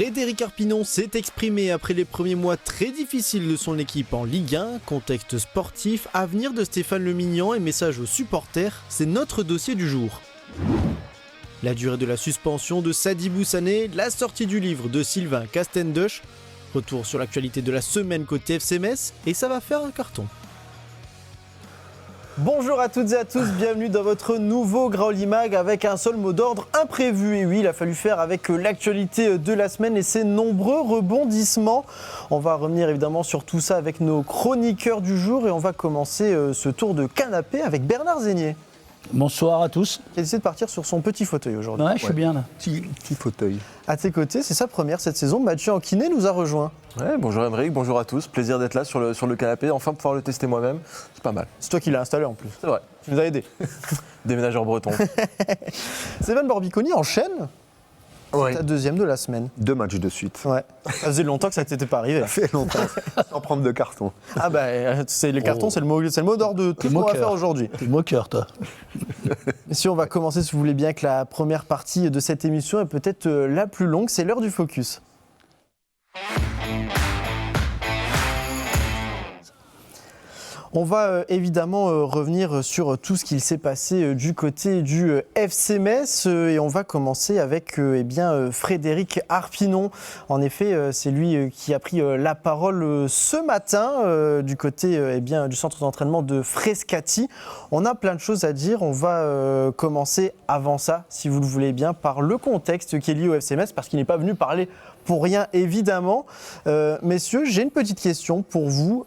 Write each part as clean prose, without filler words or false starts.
Frédéric Arpinon s'est exprimé après les premiers mois très difficiles de son équipe en Ligue 1, contexte sportif, avenir de Stéphane Le Mignan et message aux supporters, c'est notre dossier du jour. La durée de la suspension de Sadibou Sané, la sortie du livre de Sylvain Castendush, retour sur l'actualité de la semaine côté FC Metz, et ça va faire un carton. Bonjour à toutes et à tous, bienvenue dans votre nouveau Graoli Mag avec un seul mot d'ordre, imprévu. Et oui, il a fallu faire avec l'actualité de la semaine et ses nombreux rebondissements. On va revenir évidemment sur tout ça avec nos chroniqueurs du jour et on va commencer ce tour de canapé avec Bernard Zégnier. Bonsoir à tous. Qui a décidé de partir sur son petit fauteuil aujourd'hui. Ouais, je suis bien là. Petit fauteuil. À tes côtés, c'est sa première cette saison. Mathieu Anquinet nous a rejoint. Ouais, bonjour Émeric, bonjour à tous. Plaisir d'être là sur le canapé, enfin pouvoir le tester moi-même. C'est pas mal. C'est toi qui l'as installé en plus. C'est vrai. Tu nous as aidés. Déménageur breton. Stéphane Borbiconi enchaîne. Ouais. C'est ta deuxième de la semaine. 2 matchs de suite. Ouais. Ça faisait longtemps que ça t'était pas arrivé. Ça fait longtemps. Sans prendre de carton. Ah bah, c'est les cartons, c'est le mot d'ordre de tout ce qu'on va faire aujourd'hui. T'es moqueur, toi. Si on va commencer, si vous voulez bien, avec la première partie de cette émission et peut-être la plus longue, c'est l'heure du focus. On va évidemment revenir sur tout ce qu'il s'est passé du côté du FC Metz et on va commencer avec Frédéric Arpinon. En effet, c'est lui qui a pris la parole ce matin du côté du centre d'entraînement de Frascati. On a plein de choses à dire. On va commencer avant ça, si vous le voulez bien, par le contexte qui est lié au FC Metz parce qu'il n'est pas venu parler pour rien évidemment. Messieurs, j'ai une petite question pour vous.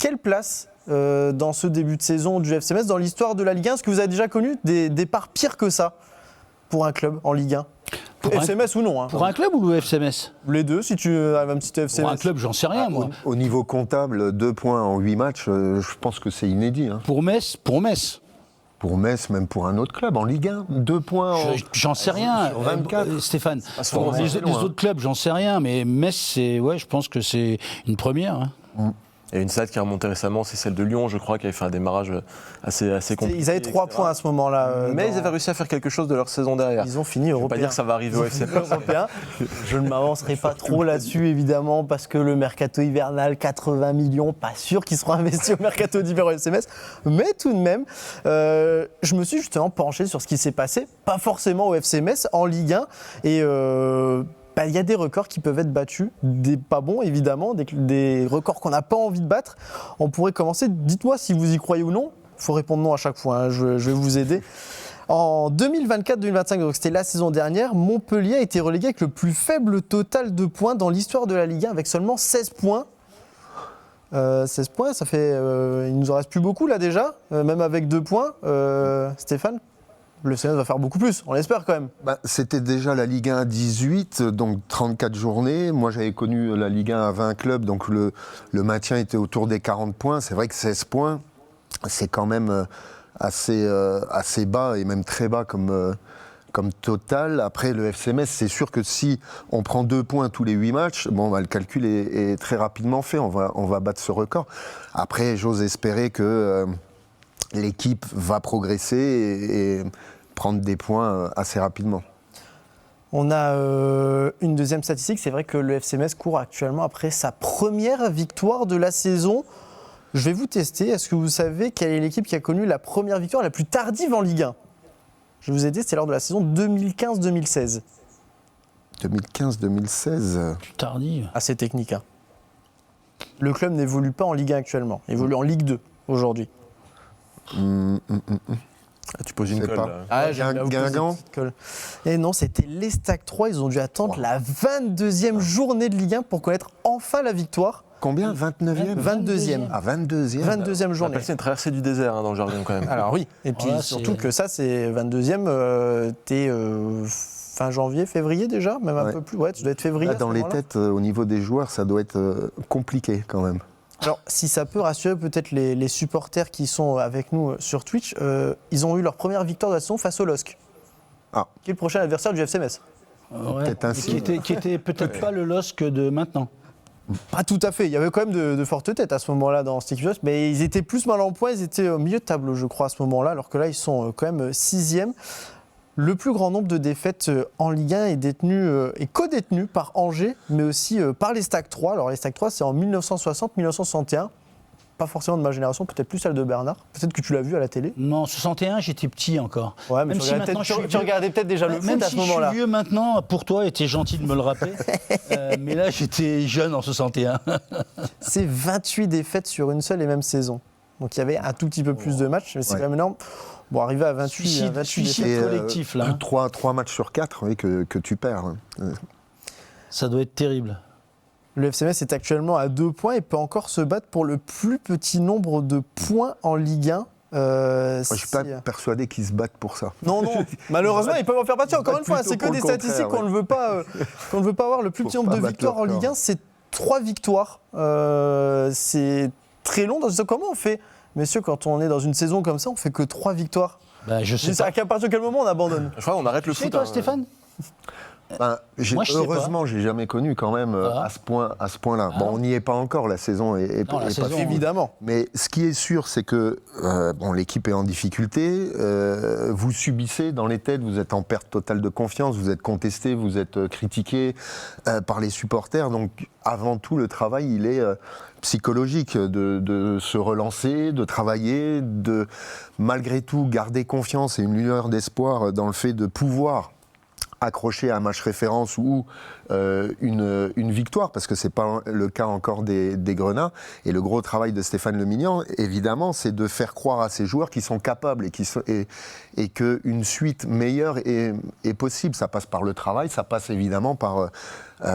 Quelle place dans ce début de saison du FC Metz, dans l'histoire de la Ligue 1, est-ce que vous avez déjà connu des départs pires que ça pour un club en Ligue 1 FC Metz ou non Pour un club ou le FC Metz? Les deux, si tu arrives un petit FC Pour Metz. un club, j'en sais rien, moi. Au niveau comptable, 2 points en 8 matchs, je pense que c'est inédit. Hein. Pour Metz. Pour Metz, même pour un autre club, en Ligue 1, 2 points en... J'en sais rien, sur 24. Stéphane. souvent, Les autres clubs, j'en sais rien, mais Metz, je pense que c'est une première. Hein. Il y a une stat qui a remonté récemment, c'est celle de Lyon, je crois, qui avait fait un démarrage assez compliqué. Ils avaient 3 points à ce moment-là. Mais ils avaient réussi à faire quelque chose de leur saison derrière. Ils ont fini Je ne veux européen. pas dire que ça va arriver au FC Metz. Je ne m'avancerai pas trop là-dessus, évidemment, parce que le mercato hivernal, 80 millions, pas sûr qu'ils seront investis au mercato d'hiver au FC Metz. Mais tout de même, je me suis justement penché sur ce qui s'est passé, pas forcément au FC Metz, en Ligue 1. Et il y a des records qui peuvent être battus, des pas bons évidemment, des records qu'on n'a pas envie de battre. On pourrait commencer, dites-moi si vous y croyez ou non, il faut répondre non à chaque fois, hein, je vais vous aider. En 2024-2025, donc c'était la saison dernière, Montpellier a été relégué avec le plus faible total de points dans l'histoire de la Ligue 1, avec seulement 16 points. 16 points, ça fait... il nous en reste plus beaucoup là déjà, même avec 2 points. Stéphane ? Le FC Metz va faire beaucoup plus, on l'espère quand même. C'était déjà la Ligue 1 à 18, donc 34 journées. Moi, j'avais connu la Ligue 1 à 20 clubs, donc le maintien était autour des 40 points. C'est vrai que 16 points, c'est quand même assez bas et même très bas comme total. Après, le FC Metz, c'est sûr que si on prend 2 points tous les 8 matchs, le calcul est très rapidement fait. On va battre ce record. Après, j'ose espérer que... l'équipe va progresser et prendre des points assez rapidement. On a une deuxième statistique, c'est vrai que le FC Metz court actuellement après sa première victoire de la saison. Je vais vous tester, est-ce que vous savez quelle est l'équipe qui a connu la première victoire la plus tardive en Ligue 1 ? Je vais vous aider, c'était lors de la saison 2015-2016. 2015-2016 Plus tardive. Assez technique. Hein. Le club n'évolue pas en Ligue 1 actuellement, il évolue en Ligue 2 aujourd'hui. Tu poses une colle. Guingamp. Et non, c'était l'Estac 3. Ils ont dû attendre la 22e journée de Ligue 1 pour connaître enfin la victoire. Combien ? 29e ? 22e. Ah, 22e. 22e journée. C'est une traversée du désert dans le jargon quand même. Alors oui, et puis surtout que ça, c'est 22e, t'es fin janvier, février déjà, même un peu plus. Ouais, tu dois être février. Là, dans les têtes, au niveau des joueurs, ça doit être compliqué quand même. Alors, si ça peut rassurer peut-être les supporters qui sont avec nous sur Twitch, ils ont eu leur première victoire de la saison face au LOSC, qui est le prochain adversaire du FC Metz. Qui était peut-être pas le LOSC de maintenant. Pas tout à fait, il y avait quand même de fortes têtes à ce moment-là dans cette équipe, mais ils étaient plus mal en point, ils étaient au milieu de tableau je crois à ce moment-là, alors que là ils sont quand même 6e. Le plus grand nombre de défaites en Ligue 1 est co-détenu par Angers, mais aussi par les Stag 3. Alors les Stag 3, c'est en 1960-1961. Pas forcément de ma génération, peut-être plus celle de Bernard. Peut-être que tu l'as vu à la télé. Non, 61, j'étais petit encore. Ouais, mais Même si maintenant, tu regardais peut-être déjà le foot même à ce si moment-là. je suis vieux maintenant, pour toi, et t'es gentil de me le rappeler. Mais là, j'étais jeune en 61. C'est 28 défaites sur une seule et même saison. Donc il y avait un tout petit peu plus de matchs, mais c'est quand même énorme. Bon, arriver à 28 Suicide défaites. collectif, là. 3 matchs sur 4 oui, que tu perds. Ça doit être terrible. Le FC Metz est actuellement à 2 points et peut encore se battre pour le plus petit nombre de points en Ligue 1. Moi, je ne suis pas persuadé qu'ils se battent pour ça. Non, malheureusement, ils peuvent en faire partie. Encore une fois, c'est que des statistiques qu'on ne veut pas avoir. Le plus petit nombre de victoires en Ligue 1, c'est 3 victoires. C'est très long. Comment on fait, messieurs, quand on est dans une saison comme ça, on fait que 3 victoires? Je sais pas. À partir de quel moment on abandonne? Je crois qu'on arrête le Tu sais, foot. toi, Stéphane? Moi, je sais heureusement, j'ai jamais connu quand même à ce point-là. Bon, on n'y est pas encore, la saison est Non, la pas saison, finie. Évidemment. Mais ce qui est sûr, c'est que l'équipe est en difficulté. Vous subissez dans les têtes, vous êtes en perte totale de confiance, vous êtes contesté, vous êtes critiqué par les supporters. Donc, avant tout, le travail, il est psychologique, de se relancer, de travailler, de malgré tout garder confiance et une lueur d'espoir dans le fait de pouvoir accrocher à un match référence ou une victoire, parce que ce n'est pas le cas encore des Grenats. Et le gros travail de Stéphane Le Mignan, évidemment, c'est de faire croire à ces joueurs qu'ils sont capables et qu'une suite meilleure est possible. Ça passe par le travail, ça passe évidemment par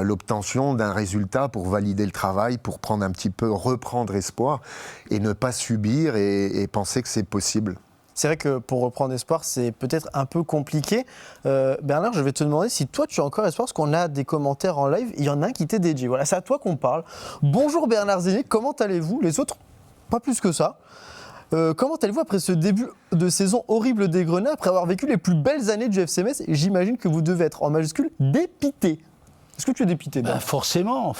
l'obtention d'un résultat pour valider le travail, pour prendre un petit peu, reprendre espoir et ne pas subir et penser que c'est possible. C'est vrai que pour reprendre espoir, c'est peut-être un peu compliqué. Bernard, je vais te demander si toi tu as encore espoir, parce qu'on a des commentaires en live. Il y en a un qui t'est dédié. Voilà, c'est à toi qu'on parle. Bonjour Bernard Zénic, comment allez-vous? Les autres, pas plus que ça. Comment allez-vous après ce début de saison horrible des Grenats, après avoir vécu les plus belles années du FC Metz? Et j'imagine que vous devez être en majuscule dépité. Est-ce que tu es dépité? Forcément,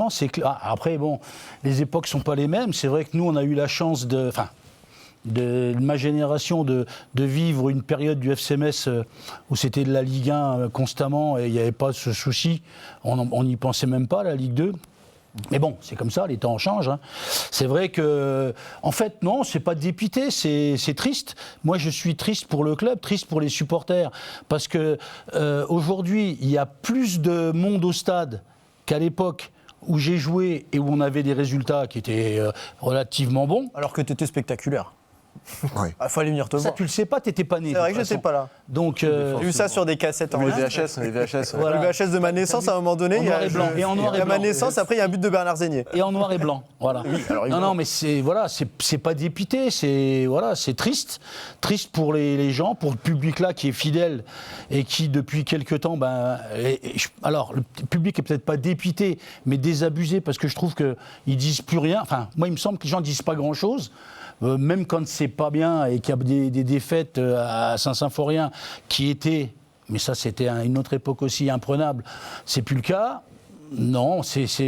c'est clair. Après, bon, les époques sont pas les mêmes. C'est vrai que nous, on a eu la chance de ma génération de vivre une période du FC Metz où c'était de la Ligue 1 constamment et il n'y avait pas ce souci. On n'y pensait même pas, la Ligue 2. Mais bon, c'est comme ça, les temps changent. Hein. C'est vrai que, en fait, non, c'est pas dépité, c'est triste. Moi, je suis triste pour le club, triste pour les supporters, parce que aujourd'hui, il y a plus de monde au stade qu'à l'époque où j'ai joué et où on avait des résultats qui étaient relativement bons. Alors que tu étais spectaculaire. Ouais. Il fallait venir te Ça, voir. tu le sais pas, t'étais pas né. C'est vrai que je n'étais pas là. Donc, J'ai vu ça sur des cassettes en Les VHS, les VHS. ouais. Voilà. Le VHS de ma naissance, à un moment donné, En noir et blanc. Et en noir il y et a ma blanc. naissance, après il y a un but de Bernard Zénier. et en noir et blanc, voilà. Non, mais c'est pas dépité, c'est triste pour les gens, pour le public là qui est fidèle et qui depuis quelque temps, alors le public est peut-être pas dépité, mais désabusé parce que je trouve que ils disent plus rien. Enfin, moi il me semble que les gens disent pas grand-chose. Même quand c'est pas bien et qu'il y a des défaites à Saint-Symphorien qui étaient, mais ça c'était une autre époque aussi imprenable, c'est plus le cas. Non,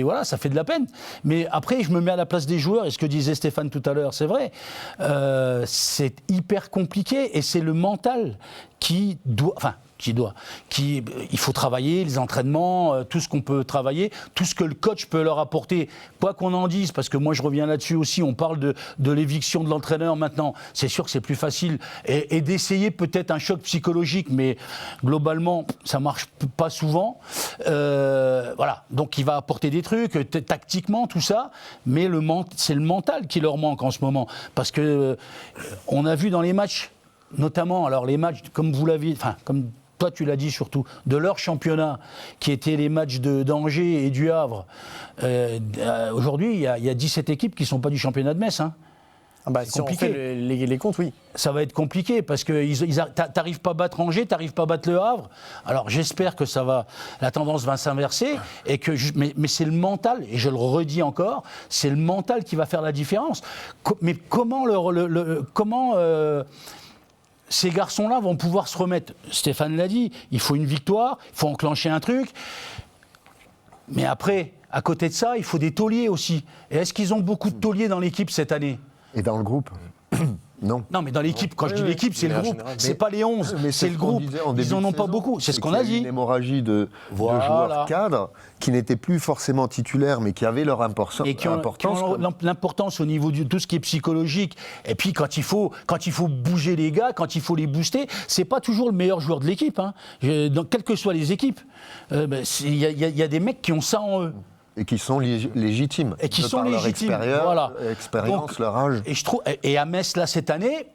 voilà, ça fait de la peine. Mais après, je me mets à la place des joueurs, et ce que disait Stéphane tout à l'heure, c'est vrai, c'est hyper compliqué, et c'est le mental qui doit... il faut travailler, les entraînements, tout ce qu'on peut travailler, tout ce que le coach peut leur apporter, quoi qu'on en dise, parce que moi je reviens là-dessus aussi, on parle de l'éviction de l'entraîneur maintenant, c'est sûr que c'est plus facile, et d'essayer peut-être un choc psychologique, mais globalement ça marche pas souvent, voilà, donc il va apporter des trucs, tactiquement tout ça, mais c'est le mental qui leur manque en ce moment, parce que on a vu dans les matchs, notamment, alors les matchs, comme vous l'avez, comme toi tu l'as dit surtout, de leur championnat, qui étaient les matchs d'Angers et du Havre. Aujourd'hui, il y a 17 équipes qui ne sont pas du championnat de Metz. Hein. Si on fait les comptes, oui. Ça va être compliqué parce que t'arrives pas à battre Angers, t'arrives pas à battre le Havre. Alors j'espère que la tendance va s'inverser et mais c'est le mental, et je le redis encore, c'est le mental qui va faire la différence. Mais comment ces garçons-là vont pouvoir se remettre? Stéphane l'a dit, il faut une victoire, il faut enclencher un truc. Mais après, à côté de ça, il faut des tauliers aussi. Et est-ce qu'ils ont beaucoup de tauliers dans l'équipe cette année? Et dans le groupe? Non. Non, mais dans l'équipe, quand je dis l'équipe, c'est le en groupe. général. C'est pas les 11, Mais c'est le ce qu'on groupe. disait en début Ils en de ont pas saison, beaucoup. C'est ce qu'on qu'il y a eu dit. Une hémorragie de Voilà. joueurs cadres qui n'étaient plus forcément titulaires, mais qui avaient leur importance. Et qui ont l'importance au niveau de tout ce qui est psychologique. Et puis quand il faut bouger les gars, quand il faut les booster, c'est pas toujours le meilleur joueur de l'équipe. Hein. Quelles que soient les équipes, il y a des mecs qui ont ça en eux. Et qui sont légitimes. Et qui de sont par leur légitimes. expérience, Voilà. expérience, leur âge. Et je trouve, et à Metz là cette année,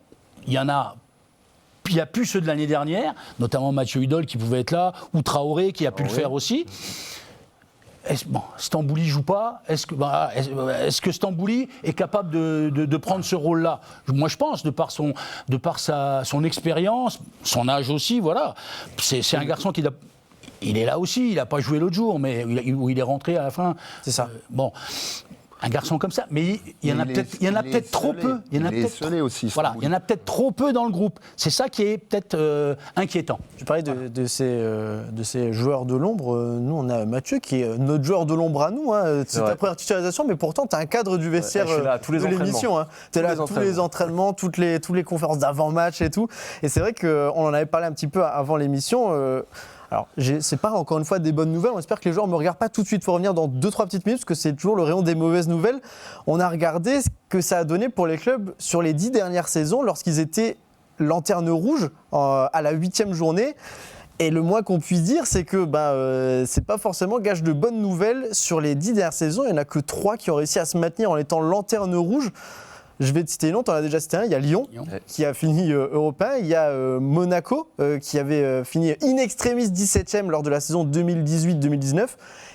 il y a plus ceux de l'année dernière, notamment Mathieu Hudol qui pouvait être là, ou Traoré qui a pu le faire aussi. Stambouli joue pas. Est-ce que Stambouli est capable de prendre ce rôle-là? Moi, je pense, de par son expérience, son âge aussi, voilà. C'est un garçon qui il est là aussi. Il n'a pas joué l'autre jour, mais où il est rentré à la fin. C'est ça. Un garçon comme ça, mais il y en a peut-être trop peu. Il est esselé aussi. Voilà, il y en a peut-être trop peu dans le groupe. C'est ça qui est peut-être inquiétant. Tu parlais de ces joueurs de l'ombre. Nous, on a Mathieu qui est notre joueur de l'ombre à nous. Hein. C'est ta première titularisation, mais pourtant, tu as un cadre du vestiaire de l'émission. Hein. Tu es là tous les entraînements, toutes les conférences d'avant-match et tout. Et c'est vrai qu'on en avait parlé un petit peu avant l'émission. Alors, c'est pas encore une fois des bonnes nouvelles. On espère que les joueurs ne me regardent pas tout de suite. Il faut revenir dans 2-3 petites minutes parce que c'est toujours le rayon des mauvaises nouvelles. On a regardé ce que ça a donné pour les clubs sur les 10 dernières saisons lorsqu'ils étaient lanterne rouge à la 8e journée. Et le moins qu'on puisse dire, c'est que c'est pas forcément gage de bonnes nouvelles. Sur les 10 dernières saisons, il n'y en a que 3 qui ont réussi à se maintenir en étant lanterne rouge. Je vais te citer une, tu en as déjà cité un. Il y a Lyon qui a fini européen. Il y a Monaco qui avait fini in extremis 17e lors de la saison 2018-2019.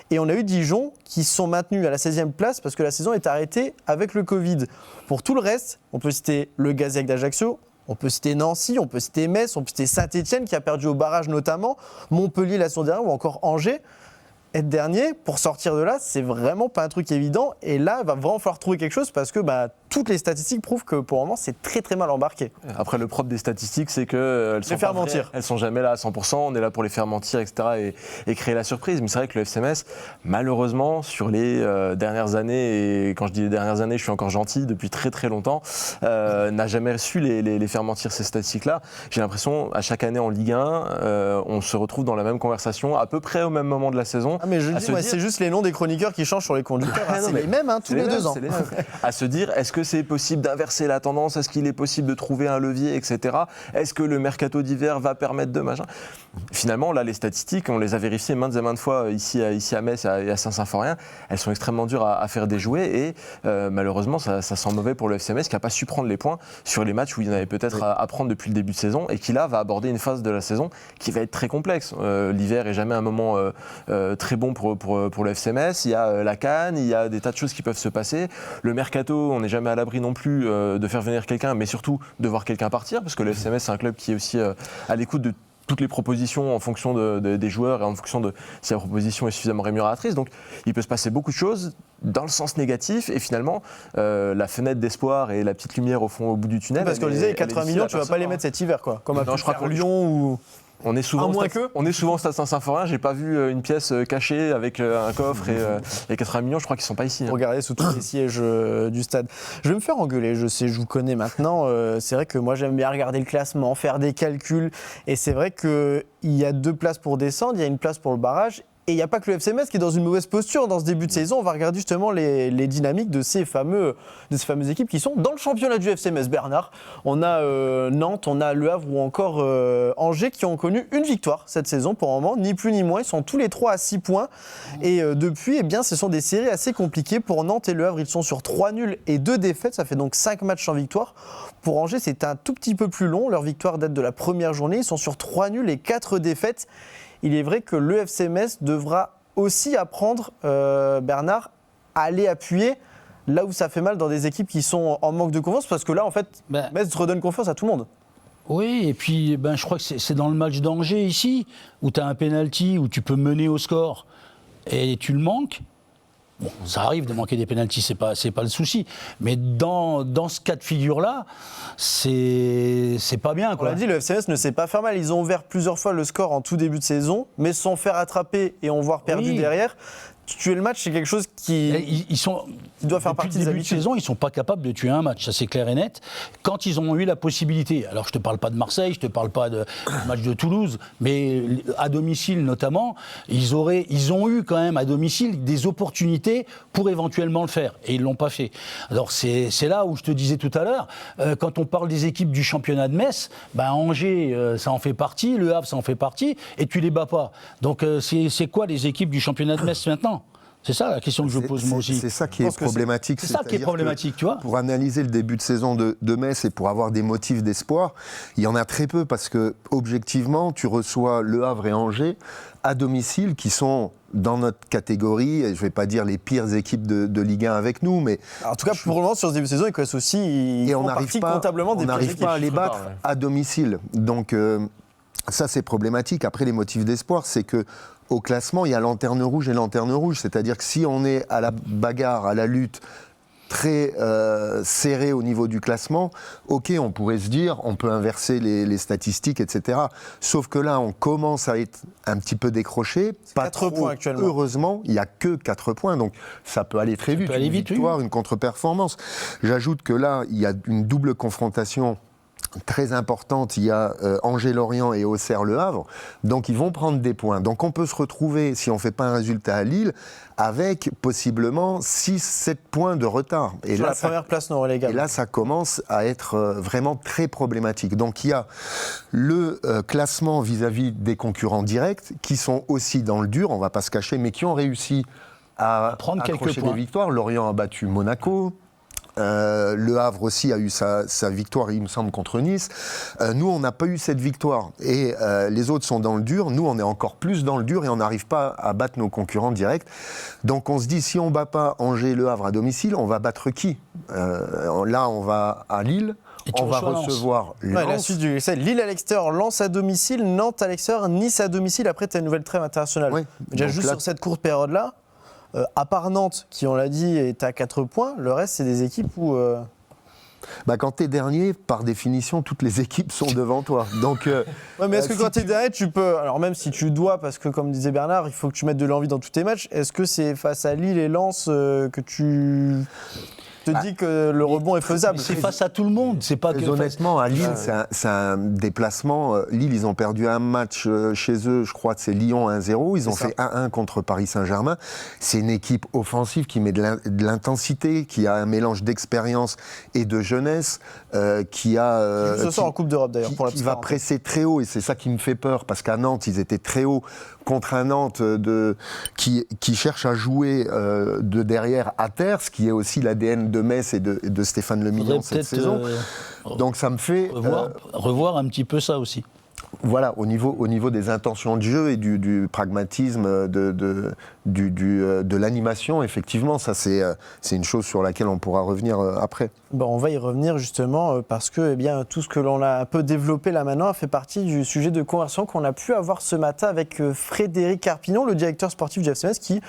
Et on a eu Dijon qui se sont maintenus à la 16e place parce que la saison est arrêtée avec le Covid. Pour tout le reste, on peut citer le Gazec d'Ajaccio, on peut citer Nancy, on peut citer Metz, on peut citer Saint-Etienne qui a perdu au barrage notamment, Montpellier la saison dernière ou encore Angers. Être dernier, pour sortir de là, c'est vraiment pas un truc évident. Et là, il va vraiment falloir trouver quelque chose parce que toutes les statistiques prouvent que pour le moment, c'est très très mal embarqué. Après, le propre des statistiques, c'est qu'elles sont pas vraies. Elles sont jamais là à 100%. On est là pour les faire mentir, etc. et créer la surprise. Mais c'est vrai que le FC Metz, malheureusement, sur les dernières années, et quand je dis les dernières années, je suis encore gentil, depuis très très longtemps, n'a jamais su les faire mentir ces statistiques-là. J'ai l'impression, à chaque année en Ligue 1, on se retrouve dans la même conversation, à peu près au même moment de la saison. Ah mais je dis, c'est juste les noms des chroniqueurs qui changent sur les conducteurs. C'est les mêmes tous les 2 ans. À se dire, est-ce que c'est possible d'inverser la tendance? Est-ce qu'il est possible de trouver un levier, etc. Est-ce que le mercato d'hiver va permettre de machin? Finalement, là, les statistiques, on les a vérifiées maintes et maintes fois ici à Metz et à Saint-Symphorien. Elles sont extrêmement dures à faire déjouer et malheureusement, ça sent mauvais pour le FC Metz qui n'a pas su prendre les points sur les matchs où il en avait peut-être à prendre depuis le début de saison et qui là va aborder une phase de la saison qui va être très complexe. L'hiver est jamais un moment très bon pour le FC Metz. Il y a la CAN, il y a des tas de choses qui peuvent se passer. Le mercato, on n'est jamais à l'abri non plus de faire venir quelqu'un, mais surtout de voir quelqu'un partir, parce que le FC Metz, c'est un club qui est aussi à l'écoute de toutes les propositions en fonction des joueurs et en fonction de si la proposition est suffisamment rémunératrice. Donc il peut se passer beaucoup de choses dans le sens négatif et finalement la fenêtre d'espoir et la petite lumière au bout du tunnel. Parce qu'on disait les 80 millions, tu ne vas pas les mettre cet hiver, quoi. Comme je crois que Lyon ou... On est souvent au Stade Saint-Symphorien. J'ai pas vu une pièce cachée avec un coffre et 80 millions. Je crois qu'ils sont pas ici. Regardez sous tous les sièges du stade. Je vais me faire engueuler. Je sais, je vous connais maintenant. C'est vrai que moi j'aime bien regarder le classement, faire des calculs. Et c'est vrai qu'il y a 2 places pour descendre, il y a une place pour le barrage. Et il n'y a pas que le FC Metz qui est dans une mauvaise posture dans ce début de saison. On va regarder justement les dynamiques de ces fameuses équipes qui sont dans le championnat du FC Metz. Bernard, on a Nantes, on a Le Havre ou encore Angers qui ont connu une victoire cette saison pour le moment, ni plus ni moins. Ils sont tous les 3 à 6 points. Et depuis, ce sont des séries assez compliquées. Pour Nantes et Le Havre, ils sont sur 3 nuls et 2 défaites. Ça fait donc 5 matchs sans victoire. Pour Angers, c'est un tout petit peu plus long. Leur victoire date de la première journée. Ils sont sur 3 nuls et 4 défaites. Il est vrai que le FC Metz devra aussi apprendre, Bernard, à aller appuyer là où ça fait mal dans des équipes qui sont en manque de confiance, parce que là, en fait, Metz redonne confiance à tout le monde. Oui, et puis je crois que c'est dans le match d'Angers ici, où tu as un penalty, où tu peux mener au score, et tu le manques. Bon, ça arrive de manquer des pénaltys, c'est pas le souci. Mais dans ce cas de figure-là, c'est pas bien, quoi. On l'a dit, le FC Metz ne sait pas faire mal. Ils ont ouvert plusieurs fois le score en tout début de saison, mais se sont fait rattraper et ont voire perdu derrière. tuer le match, c'est quelque chose qui doit faire partie des début de habitudes. saison, ils ne sont pas capables de tuer un match, ça c'est clair et net. Quand ils ont eu la possibilité, alors je ne te parle pas de Marseille, je ne te parle pas du match de Toulouse, mais à domicile notamment, ils ont eu quand même à domicile des opportunités pour éventuellement le faire, et ils ne l'ont pas fait. Alors c'est là où je te disais tout à l'heure, quand on parle des équipes du championnat de Metz, Angers, ça en fait partie, Le Havre, ça en fait partie, et tu les bats pas. Donc c'est quoi les équipes du championnat de Metz maintenant ? C'est ça la question que je pose moi aussi. C'est ça qui est problématique. C'est ça qui est problématique, tu vois. Pour analyser le début de saison de Metz et pour avoir des motifs d'espoir, il y en a très peu parce que objectivement, tu reçois Le Havre et Angers à domicile qui sont dans notre catégorie, et je ne vais pas dire les pires équipes de Ligue 1 avec nous, mais... En tout cas, pour le moment, sur ce début de saison, ils connaissent aussi, ils font partie comptablement des pires équipes. On n'arrive pas à les battre à domicile. Donc ça, c'est problématique. Après, les motifs d'espoir, c'est que au classement, il y a lanterne rouge et lanterne rouge. C'est-à-dire que si on est à la bagarre, à la lutte très serré au niveau du classement, ok, on pourrait se dire, on peut inverser les statistiques, etc. Sauf que là, on commence à être un petit peu décroché. Pas 4 points actuellement. Heureusement, il n'y a que 4 points, donc ça peut aller très vite. Peut aller vite, une victoire, une contre-performance. J'ajoute que là, il y a une double confrontation très importante, il y a Angers-Lorient et Auxerre-Le Havre, donc ils vont prendre des points. Donc on peut se retrouver, si on ne fait pas un résultat à Lille, avec possiblement 6-7 points de retard. Et sur là, la première place non relégable. Et là, ça commence à être vraiment très problématique. Donc il y a le classement vis-à-vis des concurrents directs, qui sont aussi dans le dur, on ne va pas se cacher, mais qui ont réussi à prendre quelques accrocher points. des victoires. Lorient a battu Monaco. Le Havre aussi a eu sa victoire, il me semble, contre Nice. Nous, on n'a pas eu cette victoire. Et les autres sont dans le dur. Nous, on est encore plus dans le dur et on n'arrive pas à battre nos concurrents directs. Donc, on se dit, si on ne bat pas Angers et Le Havre à domicile, on va battre qui ? Là, on va à Lille. On va recevoir Lens. Ouais, la suite c'est Lille à l'extérieur, Lens à domicile, Nantes à l'extérieur, Nice à domicile. Après, tu as une nouvelle trêve internationale. Oui. Déjà, juste sur cette courte période-là, à part Nantes, qui, on l'a dit, est à 4 points, le reste, c'est des équipes où... Quand tu es dernier, par définition, toutes les équipes sont devant toi. Donc, ouais, mais est-ce que quand tu es dernier, tu peux... Alors même si tu dois, parce que comme disait Bernard, il faut que tu mettes de l'envie dans tous tes matchs, est-ce que c'est face à Lille et Lens que tu... te dis que le rebond est faisable? C'est face à tout le monde, c'est pas que... Honnêtement, à Lille, c'est un déplacement. Lille, ils ont perdu un match chez eux, je crois que c'est Lyon 1-0. Ils ont fait 1-1 contre Paris Saint-Germain. C'est une équipe offensive qui met de l'intensité, qui a un mélange d'expérience et de jeunesse, qui a... ce soir en Coupe d'Europe d'ailleurs, pour la qui va presser très haut, et c'est ça qui me fait peur, parce qu'à Nantes, ils étaient très hauts contre un Nantes qui cherche à jouer de derrière à terre, ce qui est aussi l'ADN de Metz et de Stéphane Le Million cette saison. Donc ça me fait... revoir un petit peu ça aussi. Voilà, au niveau des intentions de jeu et du pragmatisme, de l'animation, effectivement, ça c'est une chose sur laquelle on pourra revenir après. Bon, on va y revenir justement parce que tout ce que l'on a un peu développé là maintenant fait partie du sujet de conversion qu'on a pu avoir ce matin avec Frédéric Carpinon, le directeur sportif du FC Metz, qui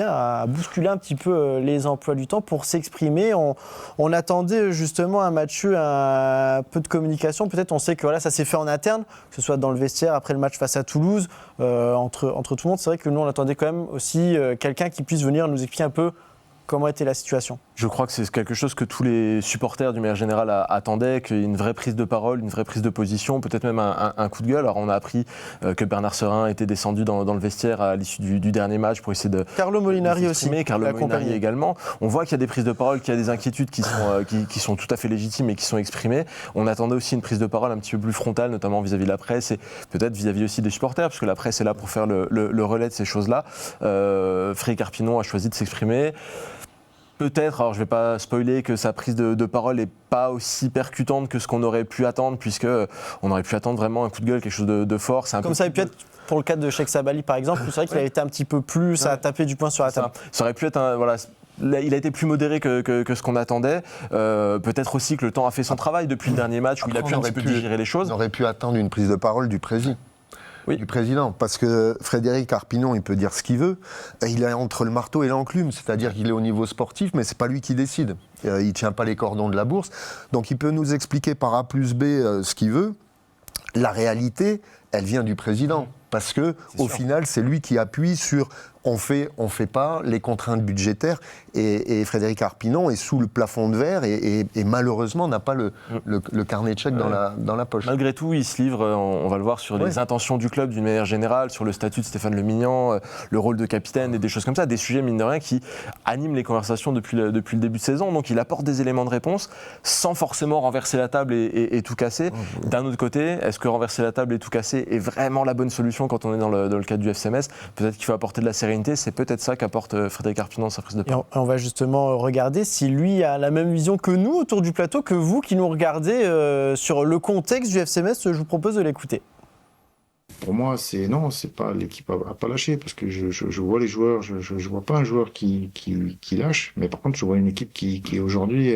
a bousculé un petit peu les emplois du temps pour s'exprimer. On attendait justement un Mathieu un peu de communication. Peut-être on sait que voilà, ça s'est fait en interne, que ce soit dans le vestiaire après le match face à Toulouse, entre tout le monde. C'est vrai que nous on attendait quand même aussi quelqu'un qui puisse venir nous expliquer un peu comment était la situation. Je crois que c'est quelque chose que tous les supporters du manière générale attendaient, qu'il y ait une vraie prise de parole, une vraie prise de position, peut-être même un coup de gueule. Alors on a appris que Bernard Serin était descendu dans le vestiaire à l'issue du dernier match pour essayer de... Carlo Molinari aussi. Carlo Molinari également. On voit qu'il y a des prises de parole, qu'il y a des inquiétudes qui sont tout à fait légitimes et qui sont exprimées. On attendait aussi une prise de parole un petit peu plus frontale, notamment vis-à-vis de la presse et peut-être vis-à-vis aussi des supporters, parce que la presse est là pour faire le relais de ces choses-là. Frédéric Carpinon a choisi de s'exprimer. Peut-être, alors je ne vais pas spoiler, que sa prise de parole n'est pas aussi percutante que ce qu'on aurait pu attendre, puisqu'on aurait pu attendre vraiment un coup de gueule, quelque chose de fort. Comme ça aurait pu être pour le cas de Cheikh Sabali par exemple, où c'est vrai qu'il a été un petit peu plus à taper du poing sur la table. Ça aurait pu être il a été plus modéré que ce qu'on attendait. Peut-être aussi que le temps a fait son travail depuis le dernier match, où il a pu un petit peu digérer les choses. On aurait pu attendre une prise de parole du président. Oui. Du président, parce que Frédéric Carpinon, il peut dire ce qu'il veut, il est entre le marteau et l'enclume, c'est-à-dire qu'il est au niveau sportif, mais c'est pas lui qui décide. Il tient pas les cordons de la bourse, donc il peut nous expliquer par A plus B ce qu'il veut. La réalité, elle vient du président, parce que au final, c'est lui qui appuie sur on fait pas les contraintes budgétaires et Frédéric Arpinon est sous le plafond de verre et malheureusement n'a pas le carnet de chèques dans la poche. Malgré tout, il se livre, on va le voir, sur les intentions du club d'une manière générale, sur le statut de Stéphane Le Mignan, le rôle de capitaine et des choses comme ça, des sujets mine de rien qui animent les conversations depuis le début de saison. Donc il apporte des éléments de réponse sans forcément renverser la table et tout casser. D'un autre côté, est-ce que renverser la table et tout casser est vraiment la bonne solution quand on est dans le cadre du FC Metz? Peut-être qu'il faut apporter de la sérénité. C'est peut-être ça qu'apporte Frédéric Arpinon dans sa prise de parole. On va justement regarder si lui a la même vision que nous autour du plateau, que vous qui nous regardez sur le contexte du FC Metz. Je vous propose de l'écouter. Pour moi, c'est pas l'équipe à pas lâcher, parce que je vois les joueurs, je vois pas un joueur qui lâche, mais par contre, je vois une équipe qui aujourd'hui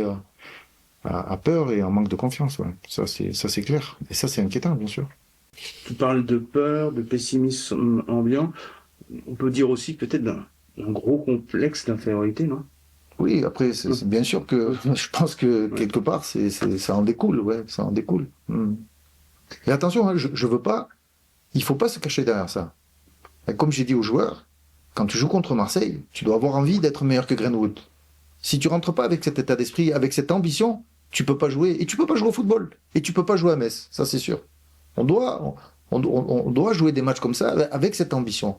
a peur et en manque de confiance. Ouais. Ça, c'est clair. Et ça, c'est inquiétant, bien sûr. Tu parles de peur, de pessimisme ambiant. On peut dire aussi peut-être d'un gros complexe d'infériorité, non? Oui, après, c'est bien sûr que je pense que quelque part, ça en découle, ouais, ça en découle. Et attention, hein, je veux pas, il faut pas se cacher derrière ça. Et comme j'ai dit aux joueurs, quand tu joues contre Marseille, tu dois avoir envie d'être meilleur que Greenwood. Si tu rentres pas avec cet état d'esprit, avec cette ambition, tu peux pas jouer, et tu peux pas jouer au football, et tu peux pas jouer à Metz, ça c'est sûr. On doit jouer des matchs comme ça avec cette ambition.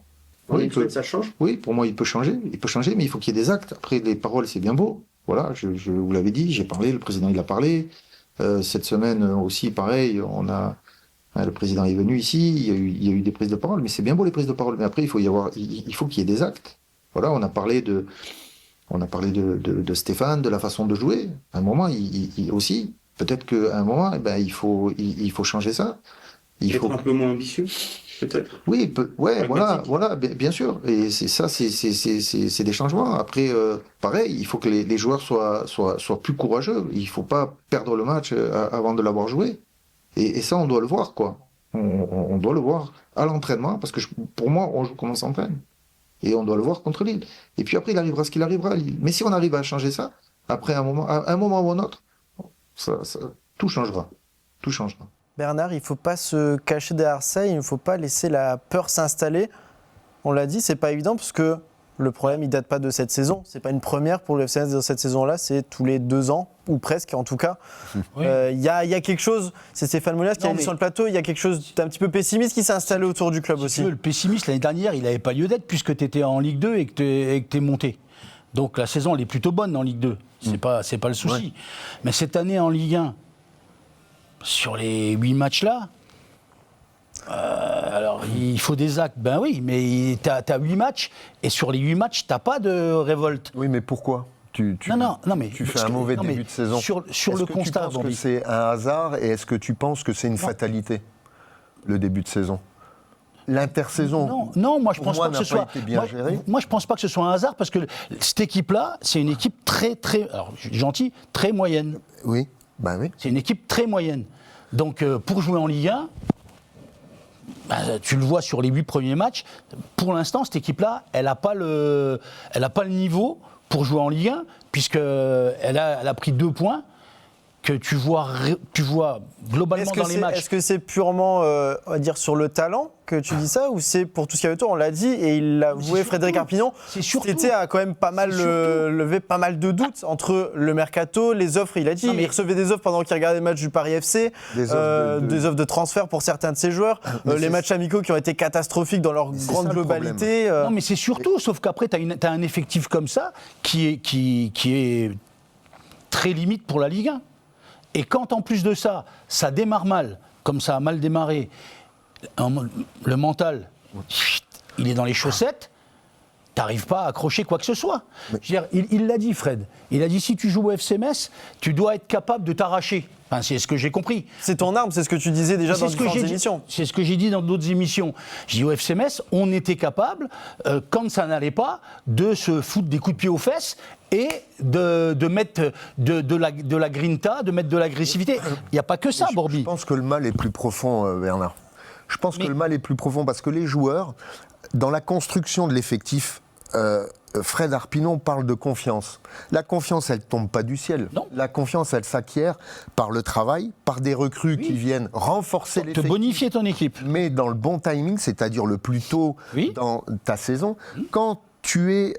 Oui, ça change. Oui, pour moi, il peut changer, mais il faut qu'il y ait des actes. Après, les paroles, c'est bien beau. Voilà, je vous l'avais dit, j'ai parlé, le président, il a parlé. Cette semaine aussi, pareil, le président est venu ici, il y a eu des prises de parole, mais c'est bien beau les prises de parole. Mais après, il faut qu'il y ait des actes. Voilà, on a parlé de Stéphane, de la façon de jouer. À un moment, il aussi, peut-être qu'à un moment, il faut changer ça. Être un peu moins ambitieux, peut-être. Oui, voilà, bien sûr. Et c'est des changements. Après, pareil, il faut que les joueurs soient plus courageux. Il faut pas perdre le match avant de l'avoir joué. Et ça, on doit le voir, quoi. On doit le voir à l'entraînement, parce que pour moi, on joue comme on s'entraîne. Et on doit le voir contre Lille. Et puis après, il arrivera ce qu'il arrivera à Lille. Mais si on arrive à changer ça, après à un moment ou un autre, tout changera. Tout changera. Bernard, il ne faut pas se cacher derrière ça, il ne faut pas laisser la peur s'installer. On l'a dit, c'est pas évident parce que le problème, il ne date pas de cette saison. C'est pas une première pour le FC Metz dans cette saison-là, c'est tous les 2 ans, ou presque en tout cas. Il y a quelque chose, c'est Stéphane Mounias qui a dit sur le plateau, il y a quelque chose d'un petit peu pessimiste qui s'est installé autour du club aussi. Le pessimiste, l'année dernière, il n'avait pas lieu d'être puisque tu étais en Ligue 2 et que tu es monté. Donc la saison, elle est plutôt bonne en Ligue 2. C'est pas le souci. Ouais. Mais cette année en Ligue 1, sur les 8 matchs-là, alors il faut des actes, ben oui, mais tu as 8 matchs, et sur les 8 matchs, tu n'as pas de révolte. Oui, mais pourquoi tu fais un mauvais début de saison. Sur le constat, tu penses que c'est un hasard, et est-ce que tu penses que c'est une fatalité, le début de saison? L'intersaison, non, moi je pense pas que ce soit bien géré. Moi je pense pas que ce soit un hasard, parce que cette équipe-là, c'est une équipe très, alors gentil, très moyenne. Oui. Ben oui. C'est une équipe très moyenne. Donc pour jouer en Ligue 1, tu le vois sur les 8 premiers matchs, pour l'instant cette équipe-là, elle n'a pas le niveau pour jouer en Ligue 1, puisqu'elle a pris 2 points que tu vois globalement dans les matchs. Est-ce que c'est purement, on va dire, sur le talent que tu dis ça, ou c'est pour tout ce qu'il y avait autour? On l'a dit, et il l'a avoué, Frédéric Arpinon. C'était a quand même pas mal levé pas mal de doutes entre le mercato, les offres. Il a dit, il recevait des offres pendant qu'il regardait les matchs du Paris FC, des offres de transfert pour certains de ses joueurs, les matchs amicaux qui ont été catastrophiques dans leur grande globalité. Non, mais c'est surtout, sauf qu'après, tu as un effectif comme ça qui est très limite pour la Ligue 1. Et quand en plus de ça, ça démarre mal, comme ça a mal démarré, le mental, il est dans les chaussettes, t'arrives pas à accrocher quoi que ce soit. Je veux dire, il l'a dit, Fred. Il a dit, si tu joues au FC Metz, tu dois être capable de t'arracher. Enfin, c'est ce que j'ai compris. C'est ton arme, c'est ce que tu disais déjà dans différentes émissions. C'est ce que j'ai dit dans d'autres émissions. J'ai dit au FC Metz, on était capable, quand ça n'allait pas, de se foutre des coups de pied aux fesses et de mettre de la grinta, de mettre de l'agressivité. Il n'y a pas que ça, Borby. Je pense que le mal est plus profond, Bernard. Je pense que le mal est plus profond parce que les joueurs, dans la construction de l'effectif Fred Arpinon parle de confiance. La confiance, elle ne tombe pas du ciel. Non. La confiance, elle s'acquiert par le travail, par des recrues qui viennent renforcer Te l'effectif. bonifier ton équipe. Mais dans le bon timing, c'est-à-dire le plus tôt dans ta saison. Quand tu es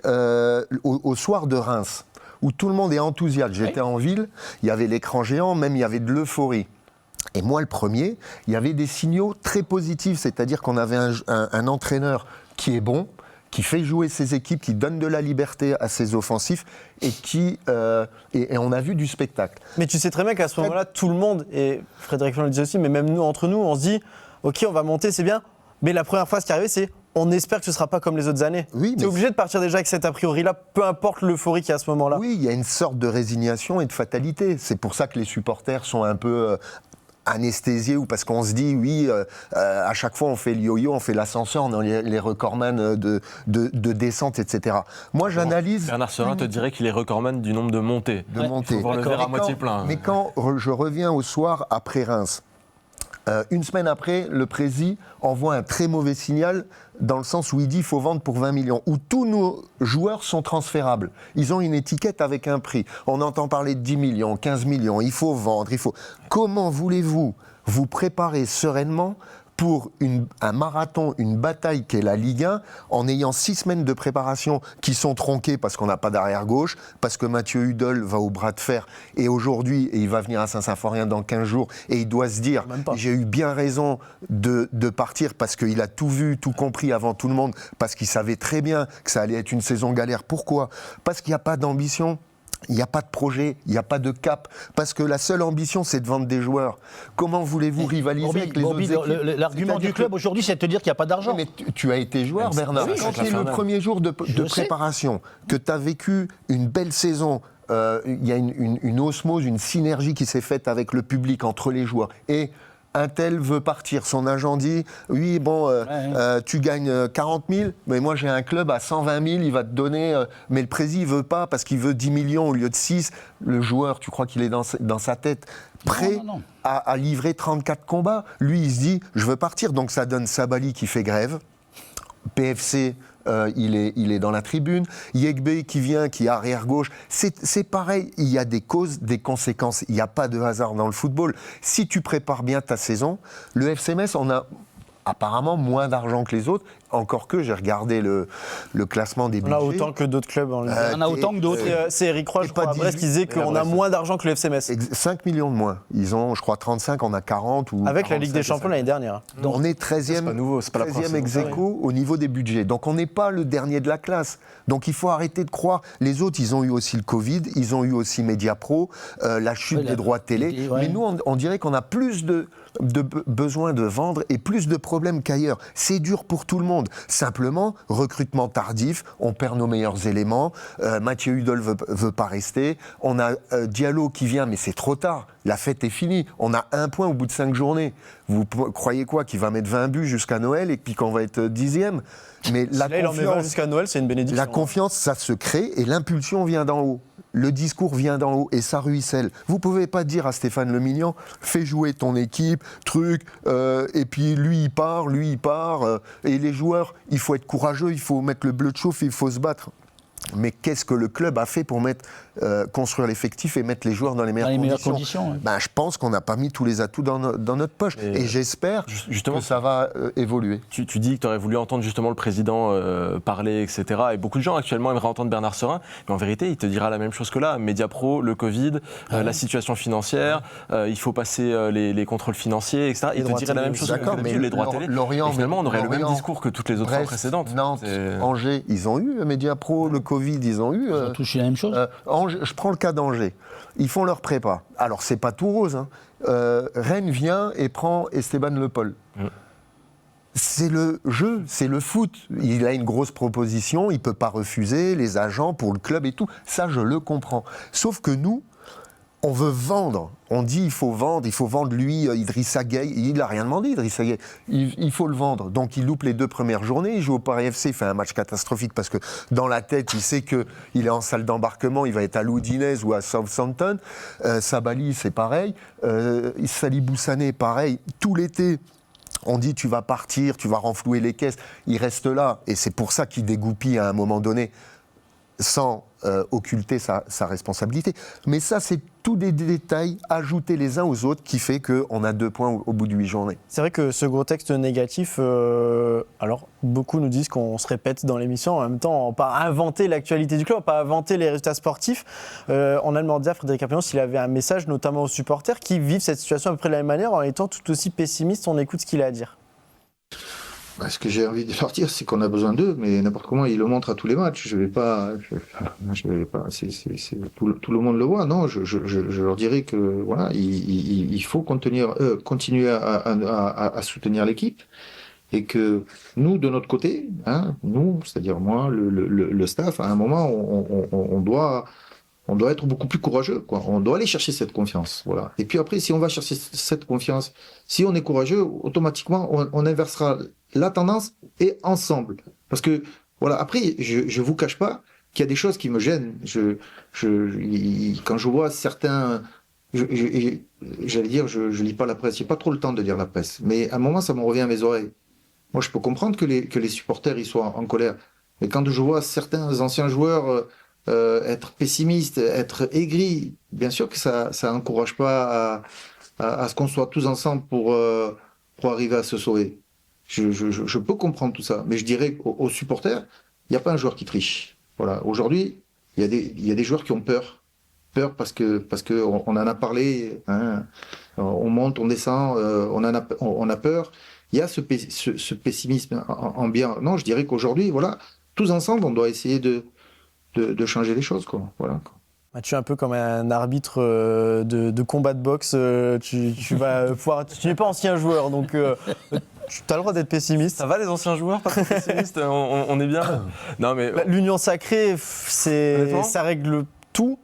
au soir de Reims, où tout le monde est enthousiaste, j'étais en ville, il y avait l'écran géant, même il y avait de l'euphorie. Et moi, le premier, il y avait des signaux très positifs, c'est-à-dire qu'on avait un entraîneur qui est bon, qui fait jouer ses équipes, qui donne de la liberté à ses offensifs et et on a vu du spectacle. Mais tu sais très bien qu'à ce moment-là, tout le monde, et Frédéric Flan le disait aussi, mais même nous, entre nous, on se dit, ok, on va monter, c'est bien, mais la première phrase qui est arrivée, c'est on espère que ce ne sera pas comme les autres années. Oui, tu es obligé de partir déjà avec cet a priori-là, peu importe l'euphorie qu'il y a à ce moment-là. Oui, il y a une sorte de résignation et de fatalité. C'est pour ça que les supporters sont un peu anesthésiés, ou parce qu'on se dit, oui, à chaque fois on fait le yo-yo, on fait l'ascenseur, on est les recordman de descente, etc. Moi, j'analyse... Bernard Serin te dirait qu'il est recordman du nombre de montées. De montées. Il faut voir le verre à moitié plein. Mais quand je reviens au soir après Reims, une semaine après, le prési envoie un très mauvais signal dans le sens où il dit qu'il faut vendre pour 20 millions, où tous nos joueurs sont transférables. Ils ont une étiquette avec un prix. On entend parler de 10 millions, 15 millions, il faut vendre, il faut... Comment voulez-vous vous préparer sereinement pour un marathon, une bataille qu'est la Ligue 1, en ayant 6 semaines de préparation qui sont tronquées parce qu'on n'a pas d'arrière gauche, parce que Mathieu Hudol va au bras de fer, et aujourd'hui, et il va venir à Saint-Symphorien dans 15 jours, et il doit se dire, j'ai eu bien raison de partir parce qu'il a tout vu, tout compris avant tout le monde, parce qu'il savait très bien que ça allait être une saison galère. Pourquoi ? Parce qu'il n'y a pas d'ambition. Il n'y a pas de projet, il n'y a pas de cap, parce que la seule ambition, c'est de vendre des joueurs. Comment voulez-vous rivaliser avec les autres équipes ? L'argument du club aujourd'hui, c'est de te dire qu'il n'y a pas d'argent. Mais tu as été joueur, Bernard. Oui, quand c'est le premier jour de préparation, que tu as vécu une belle saison, il y a une osmose, une synergie qui s'est faite avec le public, entre les joueurs. Et un tel veut partir. Son agent dit, oui, bon, tu gagnes 40 000, mais moi j'ai un club à 120 000, il va te donner... mais le président il veut pas parce qu'il veut 10 millions au lieu de 6. Le joueur, tu crois qu'il est dans sa tête prêt à livrer 34 combats. Lui, il se dit, je veux partir. Donc ça donne Sabali qui fait grève. PFC... il est dans la tribune. Yegbe qui vient, qui est arrière-gauche. C'est pareil, il y a des causes, des conséquences. Il n'y a pas de hasard dans le football. Si tu prépares bien ta saison, le FC Metz, on a apparemment moins d'argent que les autres. Encore que j'ai regardé le classement des budgets. On a autant que d'autres clubs. On a autant que d'autres. C'est Eric Roy, je crois, à Brest, qui disait qu'on a moins d'argent que le FC Metz. 5 millions de moins. Ils ont, je crois, 35, on a 40. Ou avec la Ligue des Champions l'année dernière. Donc, on est 13e, c'est pas nouveau, c'est pas la 13e ex-aequo au niveau des budgets. Donc on n'est pas le dernier de la classe. Donc il faut arrêter de croire. Les autres, ils ont eu aussi le Covid, ils ont eu aussi Mediapro, la chute des droits de télé. Mais nous, on dirait qu'on a plus de besoin de vendre et plus de problèmes qu'ailleurs. C'est dur pour tout le monde. Simplement, recrutement tardif, on perd nos meilleurs éléments, Mathieu Hudol veut pas rester, on a Diallo qui vient, mais c'est trop tard, la fête est finie, on a 1 point au bout de 5 journées. Vous croyez quoi, qu'il va mettre 20 buts jusqu'à Noël et puis qu'on va être 10e ? Mais la confiance, jusqu'à Noël, c'est une bénédiction. La confiance, ça se crée et l'impulsion vient d'en haut. Le discours vient d'en haut et ça ruisselle. Vous pouvez pas dire à Stéphane Le Mignan, fais jouer ton équipe, et puis lui il part, et les joueurs, il faut être courageux, il faut mettre le bleu de chauffe, il faut se battre. Mais qu'est-ce que le club a fait pour construire l'effectif et mettre les joueurs dans les meilleures conditions je pense qu'on n'a pas mis tous les atouts dans notre poche. Et j'espère que ça va évoluer. Tu dis que tu aurais voulu entendre justement le président parler, etc. Et beaucoup de gens actuellement aimeraient entendre Bernard Serin. Mais en vérité, il te dira la même chose que là. Mediapro, le Covid, la situation financière, il faut passer les contrôles financiers, etc. Il te dirait la même chose que les droits télé. Lorient, et finalement, on aurait le même discours que toutes les autres fois précédentes. Nantes, Angers, ils ont eu Mediapro, le Covid, ils ont eu... Ils ont touché la même chose. Je prends le cas d'Angers. Ils font leur prépa. Alors, c'est pas tout rose. Rennes vient et prend Esteban Le Paul. C'est le jeu, c'est le foot. Il a une grosse proposition, il ne peut pas refuser, les agents pour le club et tout. Ça, je le comprends. Sauf que nous, on veut vendre. On dit il faut vendre lui, Idrissa Gueye. Il n'a rien demandé, Idrissa Gueye. Il faut le vendre. Donc il loupe les 2 premières journées. Il joue au Paris FC, il fait un match catastrophique parce que dans la tête, il sait qu'il est en salle d'embarquement, il va être à l'Udinese ou à Southampton. Sabali, c'est pareil. Salibou Sané, pareil. Tout l'été, On dit tu vas partir, tu vas renflouer les caisses. Il reste là et c'est pour ça qu'il dégoupille à un moment donné sans occulter sa responsabilité. Mais ça, c'est tous des détails ajoutés les uns aux autres qui fait qu'on a 2 points au bout de 8 journées. C'est vrai que ce gros texte négatif, alors beaucoup nous disent qu'on se répète dans l'émission, en même temps, on pas inventer l'actualité du club, pas inventer les résultats sportifs. On a demandé à Frédéric Arpillon s'il avait un message, notamment aux supporters qui vivent cette situation à peu près de la même manière, en étant tout aussi pessimistes. On écoute ce qu'il a à dire. Ce que j'ai envie de leur dire, c'est qu'on a besoin d'eux, mais n'importe comment, ils le montrent à tous les matchs. Je vais pas, tout le monde le voit. Non, je leur dirais que voilà, il faut continuer à soutenir l'équipe et que nous, de notre côté, nous, c'est-à-dire moi, le staff, à un moment, on doit être beaucoup plus courageux, quoi. On doit aller chercher cette confiance, voilà. Et puis après, si on va chercher cette confiance, si on est courageux, automatiquement, on inversera la tendance et ensemble. Parce que, voilà, après, je vous cache pas qu'il y a des choses qui me gênent. Quand je vois certains, j'allais dire, je lis pas la presse, j'ai pas trop le temps de lire la presse, mais à un moment, ça me revient à mes oreilles. Moi, je peux comprendre que les supporters, ils soient en colère. Mais quand je vois certains anciens joueurs être pessimistes, être aigris, bien sûr que ça encourage pas à ce qu'on soit tous ensemble pour arriver à se sauver. Je peux comprendre tout ça, mais je dirais aux supporters, il n'y a pas un joueur qui triche. Voilà. Aujourd'hui, il y a des joueurs qui ont peur parce que on en a parlé. On monte, on descend, on a peur. Il y a ce pessimisme ambiant. Non, je dirais qu'aujourd'hui, voilà, tous ensemble, on doit essayer de changer les choses, quoi. Voilà. Tu es un peu comme un arbitre de combat de boxe. Tu vas pouvoir. Tu n'es pas ancien joueur, donc tu as le droit d'être pessimiste. Ça va les anciens joueurs, pas trop pessimistes, on est bien. Non mais l'union sacrée, ça règle tout.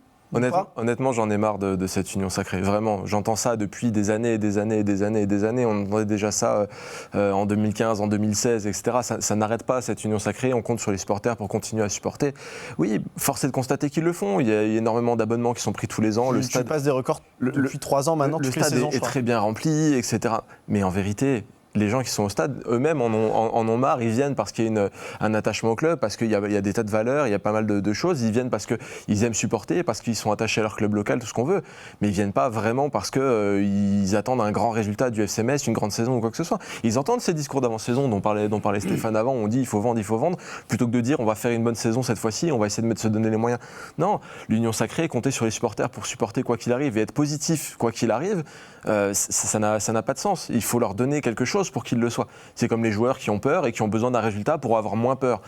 Honnêtement, j'en ai marre de cette union sacrée. Vraiment, j'entends ça depuis des années et des années et des années et des années. On entendait déjà ça en 2015, en 2016, etc. Ça n'arrête pas, cette union sacrée. On compte sur les supporters pour continuer à supporter. Oui, force est de constater qu'ils le font. Il y a énormément d'abonnements qui sont pris tous les ans. Le stade passe des records depuis 3 ans maintenant. Le stade est très bien rempli, etc. Mais en vérité, les gens qui sont au stade, eux-mêmes en ont marre, ils viennent parce qu'il y a un attachement au club, parce qu'il y a des tas de valeurs, il y a pas mal de choses, ils viennent parce qu'ils aiment supporter, parce qu'ils sont attachés à leur club local, tout ce qu'on veut, mais ils viennent pas vraiment parce qu'ils attendent un grand résultat du FC Metz, une grande saison ou quoi que ce soit. Ils entendent ces discours d'avant-saison dont parlait Stéphane avant, on dit il faut vendre, plutôt que de dire on va faire une bonne saison cette fois-ci, on va essayer de se donner les moyens. Non, l'union sacrée, compter sur les supporters pour supporter quoi qu'il arrive et être positif quoi qu'il arrive, ça n'a pas de sens. Il faut leur donner quelque chose pour qu'ils le soient. C'est comme les joueurs qui ont peur et qui ont besoin d'un résultat pour avoir moins peur.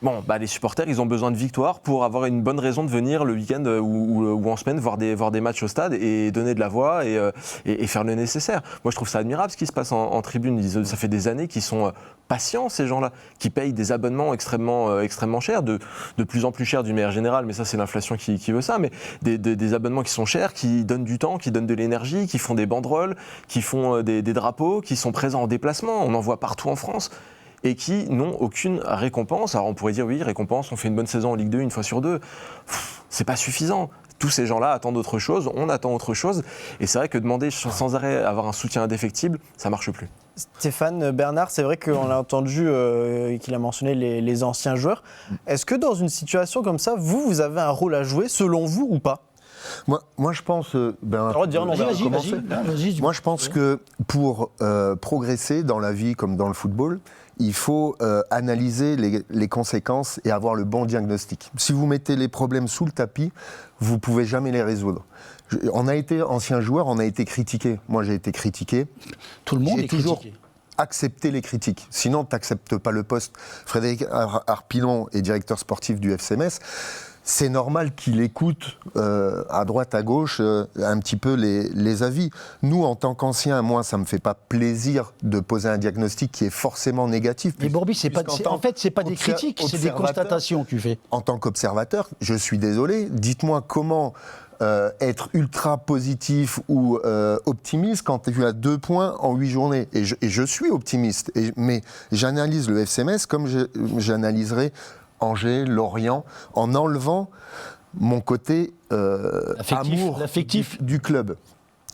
Bon, les supporters, ils ont besoin de victoire pour avoir une bonne raison de venir le week-end ou en semaine voir des matchs au stade et donner de la voix et faire le nécessaire. Moi, je trouve ça admirable ce qui se passe en tribune. Ça fait des années qu'ils sont patients, ces gens-là, qui payent des abonnements extrêmement chers, de plus en plus chers d'une manière générale, mais ça, c'est l'inflation qui veut ça, mais des abonnements qui sont chers, qui donnent du temps, qui donnent de l'énergie, qui font des banderoles, qui font des drapeaux, qui sont présents en déplacement. On en voit partout en France. Et qui n'ont aucune récompense. Alors on pourrait dire oui, récompense, on fait une bonne saison en Ligue 2 une fois sur deux. C'est pas suffisant. Tous ces gens-là attendent autre chose, on attend autre chose. Et c'est vrai que demander sans arrêt avoir un soutien indéfectible, ça marche plus. Stéphane, Bernard, c'est vrai qu'on a entendu qu'il a mentionné les anciens joueurs. Est-ce que dans une situation comme ça, vous avez un rôle à jouer, selon vous ou pas ? Moi, je pense. Moi, je pense que pour progresser dans la vie comme dans le football, il faut analyser les conséquences et avoir le bon diagnostic. Si vous mettez les problèmes sous le tapis, vous ne pouvez jamais les résoudre. On a été ancien joueur, on a été critiqué. Moi, j'ai été critiqué. Tout le monde est toujours critiqué. Accepter les critiques. Sinon, tu n'acceptes pas le poste. Frédéric Arpillon est directeur sportif du FC Metz. C'est normal qu'il écoute à droite, à gauche, un petit peu les avis. Nous, en tant qu'anciens, moi, ça ne me fait pas plaisir de poser un diagnostic qui est forcément négatif. Mais Bourbi, c'est pas des critiques, c'est des constatations que tu fais. En tant qu'observateur, je suis désolé, dites-moi comment être ultra positif ou optimiste quand tu as 2 points en 8 journées. Et je suis optimiste, mais j'analyse le FC Metz comme j'analyserais Angers, Lorient, en enlevant mon côté amour l'affectif du club.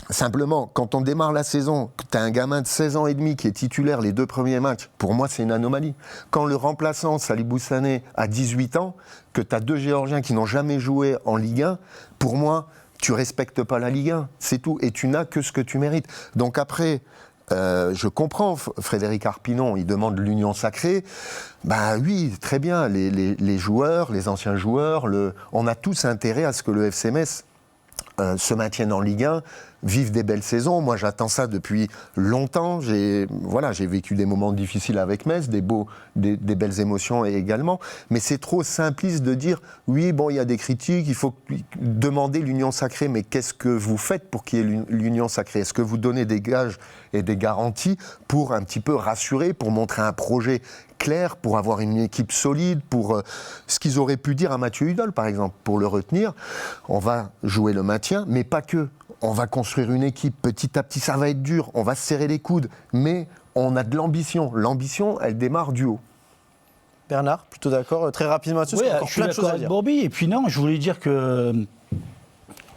Simplement, quand on démarre la saison, que tu as un gamin de 16 ans et demi qui est titulaire les 2 premiers matchs, pour moi, c'est une anomalie. Quand le remplaçant, Salibou Sané, a 18 ans, que tu as 2 Géorgiens qui n'ont jamais joué en Ligue 1, pour moi, tu respectes pas la Ligue 1, c'est tout. Et tu n'as que ce que tu mérites. Donc après, je comprends Frédéric Arpinon, il demande l'union sacrée. Ben oui, très bien, les joueurs, les anciens joueurs, on a tous intérêt à ce que le FC Metz se maintiennent en Ligue 1, vivent des belles saisons. Moi, j'attends ça depuis longtemps. J'ai vécu des moments difficiles avec Metz, des belles émotions également. Mais c'est trop simpliste de dire, oui, bon, il y a des critiques, il faut demander l'union sacrée. Mais qu'est-ce que vous faites pour qu'il y ait l'union sacrée ? Est-ce que vous donnez des gages et des garanties pour un petit peu rassurer, pour montrer un projet clair, pour avoir une équipe solide, pour ce qu'ils auraient pu dire à Mathieu Hudol, par exemple, pour le retenir. On va jouer le maintien, mais pas que. On va construire une équipe petit à petit, ça va être dur, on va se serrer les coudes, mais on a de l'ambition. L'ambition, elle démarre du haut. Bernard, plutôt d'accord. Très rapidement là-dessus, Oui, parce qu'il y a encore je suis plein de choses d'accord à avec dire. Bourbi. Et puis non, je voulais dire que,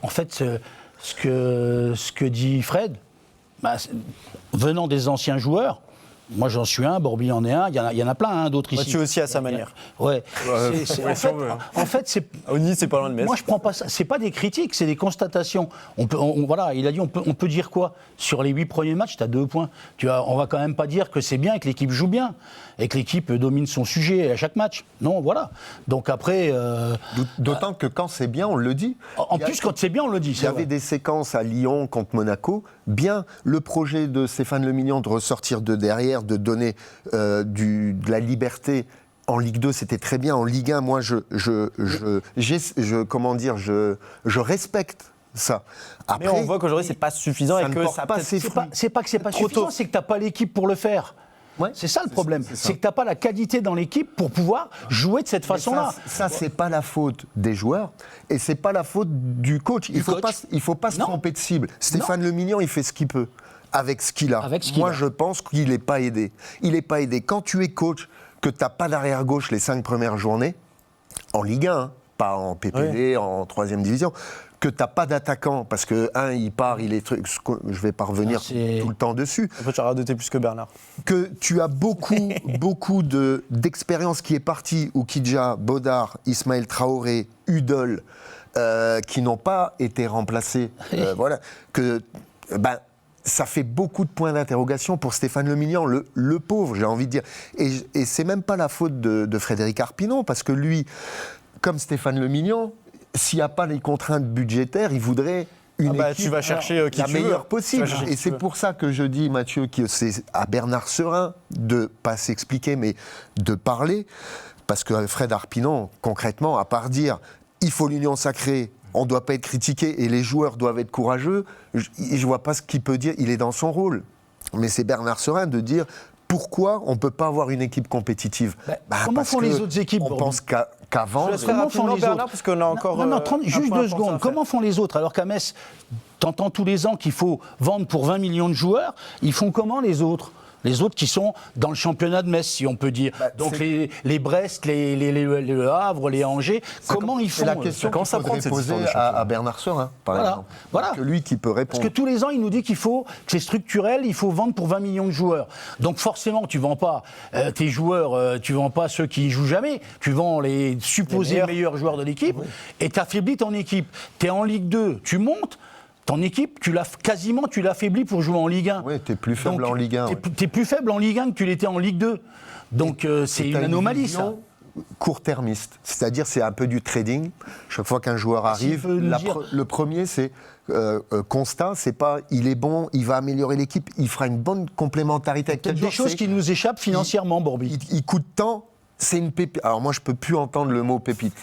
en fait, ce que dit Fred, venant des anciens joueurs, moi j'en suis un, Bourbi en est un, il y en a plein d'autres ici. Mathieu aussi à sa manière. Ouais. En fait, c'est. Oni, c'est pas loin de Metz. Moi, je prends pas ça. C'est pas des critiques, c'est des constatations. Voilà, il a dit, on peut dire quoi ? Sur les 8 premiers matchs, tu as 2 points. On va quand même pas dire que c'est bien et que l'équipe joue bien et que l'équipe domine son sujet à chaque match. Non, voilà. Donc après. D'autant que quand c'est bien, on le dit. En plus, quand c'est bien, on le dit. Il y avait des séquences à Lyon contre Monaco. Bien, le projet de Stéphane Le Million de ressortir de derrière, de donner de la liberté. En Ligue 2, c'était très bien. En Ligue 1, moi, je respecte ça. Après, Mais on voit qu'aujourd'hui, c'est pas suffisant et que ça peut-être. C'est pas que c'est pas suffisant, c'est que t'as pas l'équipe pour le faire. Ouais. C'est ça le problème. C'est ça. C'est que t'as pas la qualité dans l'équipe pour pouvoir jouer de cette façon-là. Ça, c'est pas la faute des joueurs et c'est pas la faute du coach. Il faut pas se tromper de cible. Stéphane Le Million, il fait ce qu'il peut avec ce qu'il a. Moi, je pense qu'il n'est pas aidé. Il n'est pas aidé. Quand tu es coach, que tu n'as pas d'arrière-gauche les 5 premières journées, en Ligue 1, hein, pas en PPD, en 3e division, que tu n'as pas d'attaquant, parce que, il part, il est... Je vais pas revenir tout le temps dessus. En fait, tu as radoté plus que Bernard. Que tu as beaucoup d'expérience qui est partie, Oukidja, Bodar, Ismaël Traoré, Hudol, qui n'ont pas été remplacés. Voilà. Ça fait beaucoup de points d'interrogation pour Stéphane Le Million, le pauvre, j'ai envie de dire. Et c'est même pas la faute de Frédéric Arpinon, parce que lui, comme Stéphane Le Million, s'il n'y a pas les contraintes budgétaires, il voudrait une équipe tu vas chercher la meilleure possible. Et c'est pour ça que je dis, Mathieu, que c'est à Bernard Serin de ne pas s'expliquer, mais de parler, parce que Fred Arpinon, concrètement, à part dire « il faut l'union sacrée », on ne doit pas être critiqué et les joueurs doivent être courageux, je ne vois pas ce qu'il peut dire, il est dans son rôle. Mais c'est Bernard Serin de dire pourquoi on ne peut pas avoir une équipe compétitive. Comment font les autres équipes? On pense qu'avant... Comment font les autres? Parce qu'on a encore juste 2 secondes. Comment font les autres? Alors qu'à Metz, t'entends tous les ans qu'il faut vendre pour 20 millions de joueurs, ils font comment les autres? Les autres qui sont dans le championnat de Metz, si on peut dire. Donc les Brest, le Havre, les Angers, comment ils font? C'est la question qu'on faudrait poser à Bernard Serin, par exemple. Voilà. Que lui qui peut répondre. Parce que tous les ans, il nous dit que c'est structurel, il faut vendre pour 20 millions de joueurs. Donc forcément, tu ne vends pas tes joueurs, tu ne vends pas ceux qui ne jouent jamais, tu vends les supposés meilleurs joueurs de l'équipe, et tu affaiblis ton équipe. Tu es en Ligue 2, tu montes. Ton équipe, tu l'affaiblis pour jouer en Ligue 1. Oui, tu es plus faible en Ligue 1. Tu es plus faible en Ligue 1 que tu l'étais en Ligue 2. Donc c'est une anomalie, ça. Court-termiste. C'est-à-dire, c'est un peu du trading. Chaque fois qu'un joueur arrive, le premier, c'est constat, c'est pas il est bon, il va améliorer l'équipe, il fera une bonne complémentarité avec des choses qui nous échappent financièrement, Bourbi. Il coûte tant. C'est une pépite. Alors moi, je peux plus entendre le mot pépite.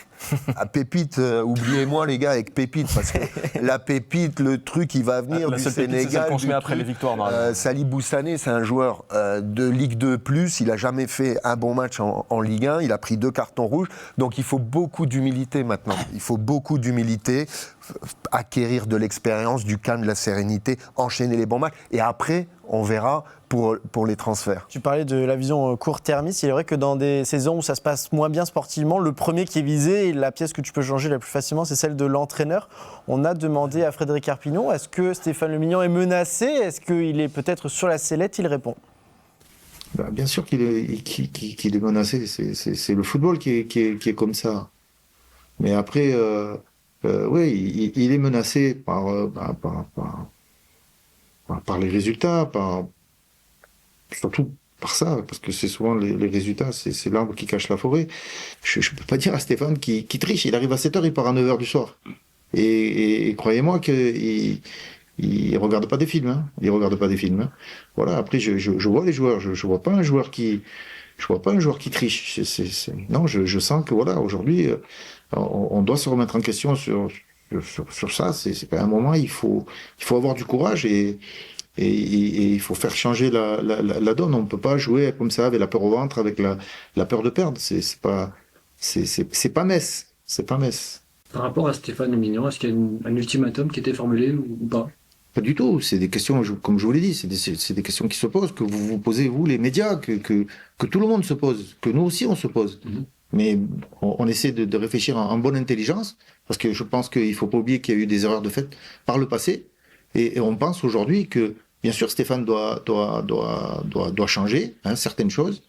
Pépite, oubliez-moi les gars avec pépite, parce que la pépite, le truc, il va venir du Sénégal. C'est celle qu'on se met après les victoires. Salibou Sané, c'est un joueur de Ligue 2+, il a jamais fait un bon match en Ligue 1, il a pris 2 cartons rouges, donc il faut beaucoup d'humilité maintenant. Il faut beaucoup d'humilité, acquérir de l'expérience, du calme, de la sérénité, enchaîner les bons matchs, et après, on verra pour les transferts. Tu parlais de la vision court-termiste. Il est vrai que dans des saisons où ça se passe moins bien sportivement, le premier qui est visé, et la pièce que tu peux changer la plus facilement, c'est celle de l'entraîneur. On a demandé à Frédéric Harpignon, est-ce que Stéphane Le Mignon est menacé? Est-ce qu'il est peut-être sur la sellette? Il répond. Bien sûr qu'il est menacé. C'est le football qui est comme ça. Mais après, oui, il est menacé par les résultats, surtout par ça, parce que c'est souvent les résultats, c'est l'arbre qui cache la forêt. Je ne peux pas dire à Stéphane qui triche. Il arrive à 7h, il part à 9h du soir. Et croyez-moi qu'il ne regarde pas des films. Hein. Il regarde pas des films. Hein. Voilà. Après, je vois les joueurs. Je vois pas un joueur qui triche. Non, je sens que voilà, aujourd'hui, on doit se remettre en question sur ça. C'est pas un moment. Il faut avoir du courage et il faut faire changer la donne. On ne peut pas jouer comme ça avec la peur au ventre, avec la peur de perdre. C'est pas Metz. C'est pas Metz. Par rapport à Stéphane Le Mignon, est-ce qu'il y a un ultimatum qui était formulé ou pas? Pas du tout. C'est des questions, comme je vous l'ai dit, c'est des questions qui se posent, que vous vous posez, vous, les médias, que tout le monde se pose, que nous aussi on se pose. Mm-hmm. Mais on essaie de réfléchir en bonne intelligence, parce que je pense qu'il ne faut pas oublier qu'il y a eu des erreurs de fait par le passé. Et on pense aujourd'hui que, bien sûr, Stéphane doit changer certaines choses.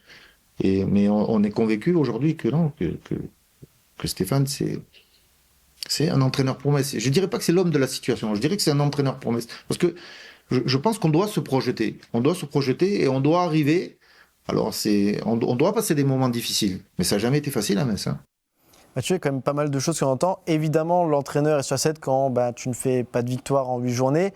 Mais on est convaincu aujourd'hui que non, que Stéphane, c'est un entraîneur promesse. Je ne dirais pas que c'est l'homme de la situation, je dirais que c'est un entraîneur promesse. Parce que je pense qu'on doit se projeter. On doit se projeter et on doit arriver. Alors, on doit passer des moments difficiles. Mais ça n'a jamais été facile à Metz. Hein. Mathieu, il y a quand même pas mal de choses qu'on entend. Évidemment, l'entraîneur est sur la sellette quand tu ne fais pas de victoire en 8 journées.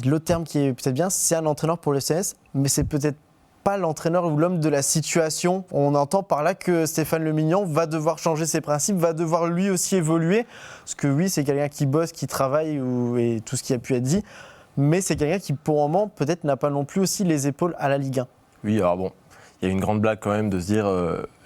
L'autre terme qui est peut-être bien, c'est un entraîneur pour le CNS, mais c'est peut-être pas l'entraîneur ou l'homme de la situation. On entend par là que Stéphane Le Mignon va devoir changer ses principes, va devoir lui aussi évoluer. Parce que oui, c'est quelqu'un qui bosse, qui travaille et tout ce qui a pu être dit. Mais c'est quelqu'un qui, pour un moment, peut-être n'a pas non plus aussi les épaules à la Ligue 1. Oui, alors bon, il y a une grande blague quand même de se dire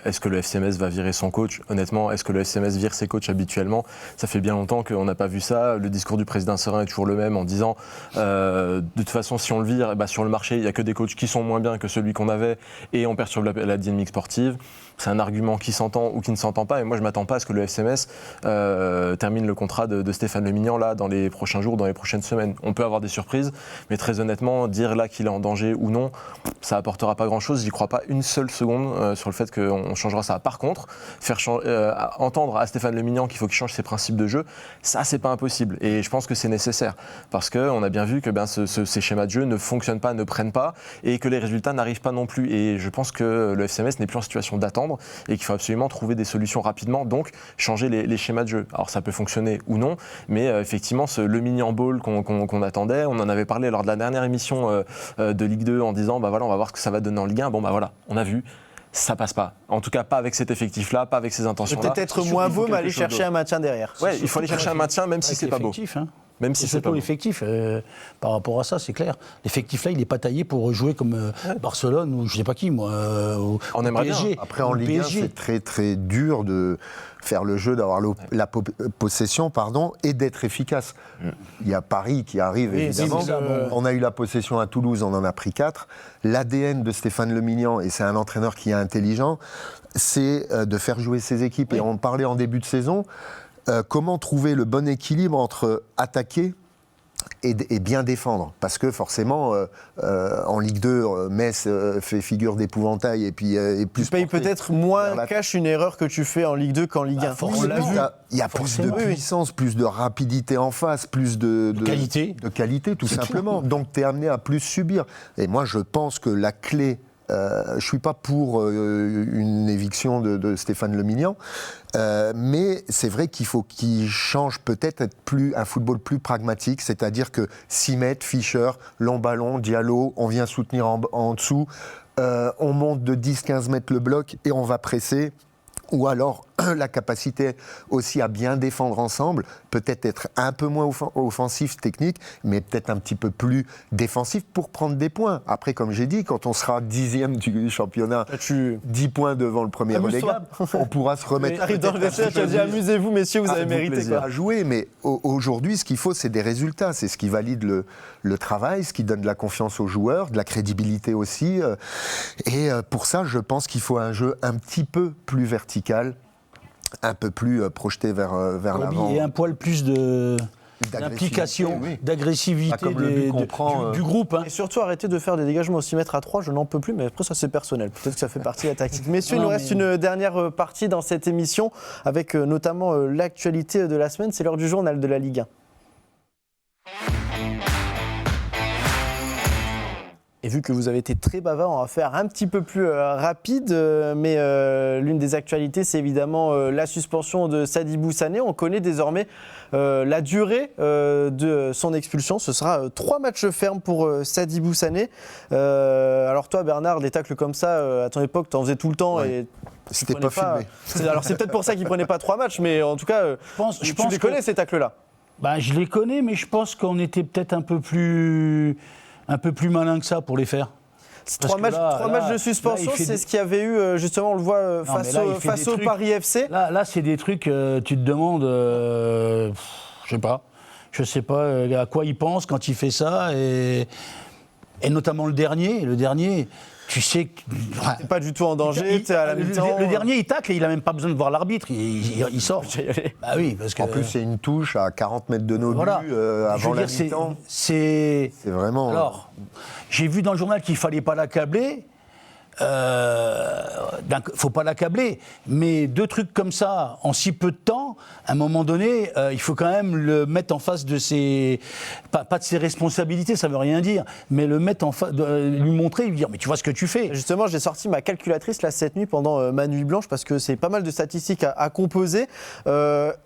est-ce que le FC Metz va virer son coach? Honnêtement, est-ce que le FC Metz vire ses coachs habituellement? Ça fait bien longtemps qu'on n'a pas vu ça. Le discours du président Serin est toujours le même en disant de toute façon, si on le vire, sur le marché, il n'y a que des coachs qui sont moins bien que celui qu'on avait et on perturbe la dynamique sportive. C'est un argument qui s'entend ou qui ne s'entend pas. Et moi, je ne m'attends pas à ce que le FC Metz termine le contrat de Stéphane Le Mignon là, dans les prochains jours, dans les prochaines semaines. On peut avoir des surprises, mais très honnêtement, dire là qu'il est en danger ou non, ça n'apportera pas grand-chose. J'y crois pas une seule seconde sur le fait qu'on changera ça. Par contre, faire entendre à Stéphane Le Mignon qu'il faut qu'il change ses principes de jeu, ça, c'est pas impossible. Et je pense que c'est nécessaire. Parce qu'on a bien vu que ces schémas de jeu ne fonctionnent pas, ne prennent pas, et que les résultats n'arrivent pas non plus. Et je pense que le FC Metz n'est plus en situation d'attendre et qu'il faut absolument trouver des solutions rapidement, donc changer les schémas de jeu. Alors ça peut fonctionner ou non, mais effectivement le Mignon Ball qu'on attendait, on en avait parlé lors de la dernière émission de Ligue 2 en disant voilà, on va voir ce que ça va donner en Ligue 1. Bon voilà, on a vu, ça passe pas. En tout cas pas avec cet effectif-là, pas avec ces intentions-là. Peut-être moins beau, mais aller chercher un maintien derrière. Ouais, il faut aller chercher un maintien même si c'est pas beau. Même si c'est pas l'effectif, par rapport à ça, c'est clair. L'effectif là, il n'est pas taillé pour jouer comme Barcelone ou je sais pas qui, moi. On aimerait PSG. bien. Après, en Ligue 1, c'est très très dur de faire le jeu, d'avoir la possession, et d'être efficace. Il y a Paris qui arrive, évidemment. On a eu la possession à Toulouse, on en a pris 4. L'ADN de Stéphane Le Mignon, et c'est un entraîneur qui est intelligent, c'est de faire jouer ses équipes. Oui. Et on parlait en début de saison. Comment trouver le bon équilibre entre attaquer et bien défendre? Parce que forcément, en Ligue 2, Metz fait figure d'épouvantail et puis plus. Tu payes peut-être moins cash une erreur que tu fais en Ligue 2 qu'en Ligue 1. Il y a plus de puissance, plus de rapidité en face, plus de qualité. De qualité, tout simplement. Donc tu es amené à plus subir. Et moi, je pense que la clé. Je ne suis pas pour une éviction de Stéphane Le Mignon, mais c'est vrai qu'il faut qu'il change peut-être un football plus pragmatique, c'est-à-dire que 6 mètres, Fischer, long ballon, Diallo, on vient soutenir en dessous, on monte de 10-15 mètres le bloc et on va presser. Ou alors la capacité aussi à bien défendre ensemble peut-être être un peu moins offensif, technique, mais peut-être un petit peu plus défensif pour prendre des points. Après, comme j'ai dit, quand on sera 10e du championnat, 10 points devant le premier relégable, on pourra se remettre... Arrive dans le vestiaire, tu as dit amusez-vous messieurs, vous avez mérité. Quoi. À jouer, mais aujourd'hui, ce qu'il faut, c'est des résultats. C'est ce qui valide le travail, ce qui donne de la confiance aux joueurs, de la crédibilité aussi. Et pour ça, je pense qu'il faut un jeu un petit peu plus vertical, un peu plus projeté vers l'avant. Et un poil plus d'implication, d'agressivité du groupe. Hein. Et surtout arrêter de faire des dégagements aussi mètres à 3, je n'en peux plus, mais après ça c'est personnel, peut-être que ça fait partie de la tactique. Messieurs, il nous reste une dernière partie dans cette émission, avec notamment l'actualité de la semaine, c'est l'heure du journal de la Ligue 1. Et vu que vous avez été très bavard, on va faire un petit peu plus rapide, mais l'une des actualités, c'est évidemment la suspension de Sadibou Sané. On connaît désormais la durée de son expulsion. Ce sera 3 matchs fermes pour Sadibou Sané. Alors toi, Bernard, des tacles comme ça, à ton époque, t'en faisais tout le temps. Ouais. Et c'était pas filmé. Alors c'est peut-être pour ça qu'il ne prenait pas 3 matchs, mais en tout cas, je pense les connais ces tacles-là. Je les connais, mais je pense qu'on était peut-être un peu plus malin que ça pour les faire. 3 matchs de suspension, c'est ce qu'il y avait eu, justement, on le voit face au Paris FC. Là, c'est des trucs, tu te demandes, je sais pas à quoi il pense quand il fait ça, et notamment le dernier, tu sais que... T'es pas du tout en danger, t'es à la mi-temps. Le dernier, il tacle et il a même pas besoin de voir l'arbitre, il sort. Bah oui, parce que... En plus, c'est une touche à 40 mètres de nos buts avant la mi-temps. C'est vraiment... Alors, j'ai vu dans le journal qu'il fallait pas l'accabler. Faut pas l'accabler, mais 2 trucs comme ça en si peu de temps, à un moment donné, il faut quand même le mettre en face de ses, pas de ses responsabilités, ça veut rien dire, mais le mettre en face, lui montrer, lui dire, mais tu vois ce que tu fais. Justement, j'ai sorti ma calculatrice là cette nuit pendant ma nuit blanche parce que c'est pas mal de statistiques à composer.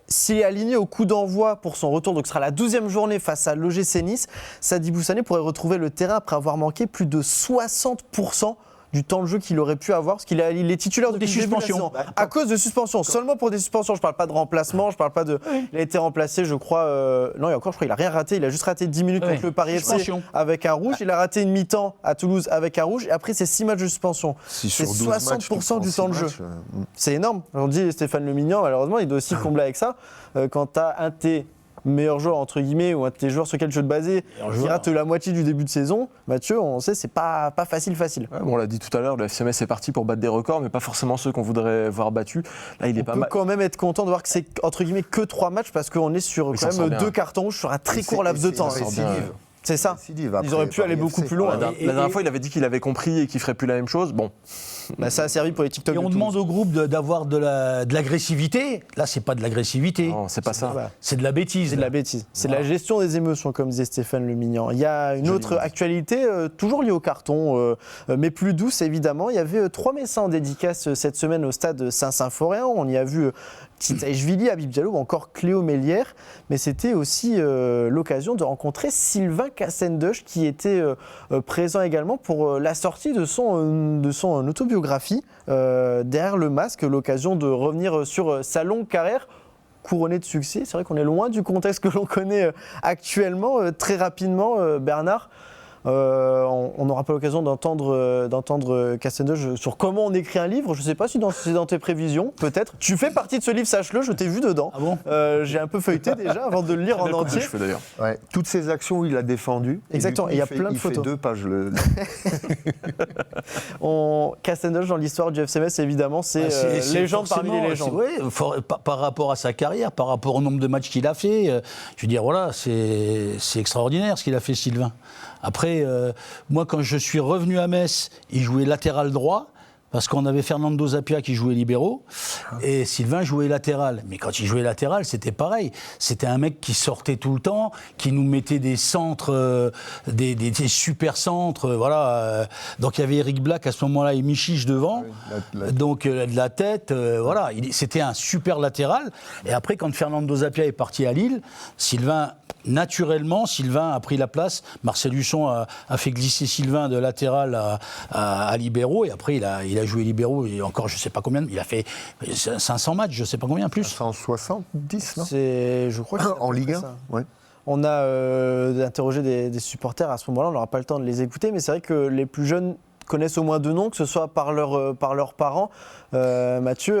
S'il est aligné au coup d'envoi pour son retour, donc ce sera la 12e journée face à l'OGC Nice, Sadibou Sané pourrait retrouver le terrain après avoir manqué plus de 60% du temps de jeu qu'il aurait pu avoir, parce qu'il est titulaire depuis des suspensions. À cause de suspensions, seulement pour des suspensions. Je parle pas de remplacement, je parle pas de... Il a été remplacé, je crois... Non, et encore, je crois qu'il a rien raté. Il a juste raté 10 minutes contre le Paris FC avec un rouge. Il a raté une mi-temps à Toulouse avec un rouge. Et après, c'est 6 matchs de suspension. C'est 60% du temps de jeu. C'est énorme. On dit Stéphane Le Mignan, malheureusement, il doit aussi combler avec ça. Quand tu as un de tes meilleur joueur entre guillemets ou un de tes joueurs sur lesquels je te basais qui rate la moitié du début de saison, Mathieu, on sait c'est pas facile. Ouais, on l'a dit tout à l'heure, le FC Metz est parti pour battre des records, mais pas forcément ceux qu'on voudrait voir battus. Là, il est pas mal. On peut quand même être content de voir que c'est entre guillemets que 3 matchs parce qu'on est sur quand même 2 cartons rouges sur un très court laps de temps. C'est ça. Ils auraient pu aller beaucoup plus loin. La dernière fois, il avait dit qu'il avait compris et qu'il ferait plus la même chose. Bon. Ça a servi pour les TikTok. Et on demande au groupe d'avoir de l'agressivité. Là, c'est pas de l'agressivité. Non, c'est pas ça. C'est de la bêtise. C'est de la bêtise. C'est de la gestion des émotions, comme disait Stéphane Le Mignan. Il y a une autre actualité, toujours liée au carton, mais plus douce évidemment. Il y avait 3 Messins en dédicace cette semaine au stade Saint-Symphorien. On y a vu Titaïchvili, Habib Diallo ou encore Cléo Mélière. Mais c'était aussi l'occasion de rencontrer Sylvain Cassendush qui était présent également pour la sortie de son autobiographie Derrière le masque, l'occasion de revenir sur sa longue carrière couronnée de succès. C'est vrai qu'on est loin du contexte que l'on connaît actuellement. Très rapidement, Bernard, on n'aura pas l'occasion d'entendre Cassendush sur comment on écrit un livre. Je ne sais pas si c'est dans tes prévisions, peut-être. Tu fais partie de ce livre, sache-le, je t'ai vu dedans. Ah bon j'ai un peu feuilleté déjà avant de le lire en entier. D'ailleurs. Ouais. Toutes ces actions où il a défendu. Exactement, et il y a plein de photos. Il fait 2 pages. Cassendush dans l'histoire du FC Metz, évidemment, c'est légende parmi les légendes. Oui, par rapport à sa carrière, par rapport au nombre de matchs qu'il a fait, je veux dire, voilà, c'est extraordinaire ce qu'il a fait, Sylvain. Après, moi, quand je suis revenu à Metz, il jouait latéral droit, parce qu'on avait Fernando Zapia qui jouait libéraux, et Sylvain jouait latéral. Mais quand il jouait latéral, c'était pareil. C'était un mec qui sortait tout le temps, qui nous mettait des centres, des super centres, voilà. Donc il y avait Eric Black à ce moment-là et Michiche devant, donc de la tête, voilà. C'était un super latéral. Et après, quand Fernando Zapia est parti à Lille, Sylvain naturellement, Sylvain a pris la place. Marcel Husson a fait glisser Sylvain de latéral à libéraux. Et après, il a joué libéraux. Et encore, je ne sais pas combien. Il a fait 500 matchs, je ne sais pas combien plus. 170, non Je crois que En Ligue 1, ouais. On a interrogé des supporters à ce moment-là. On n'aura pas le temps de les écouter. Mais c'est vrai que les plus jeunes connaissent au moins 2 noms, que ce soit par leurs parents. Mathieu,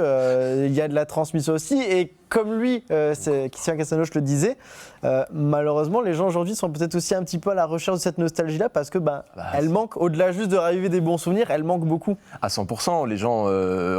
il y a de la transmission aussi. Et comme lui, Christian Castanos le disait, malheureusement, les gens aujourd'hui sont peut-être aussi un petit peu à la recherche de cette nostalgie-là parce que elle manque, au-delà juste de raviver des bons souvenirs, elle manque beaucoup. À 100%, les gens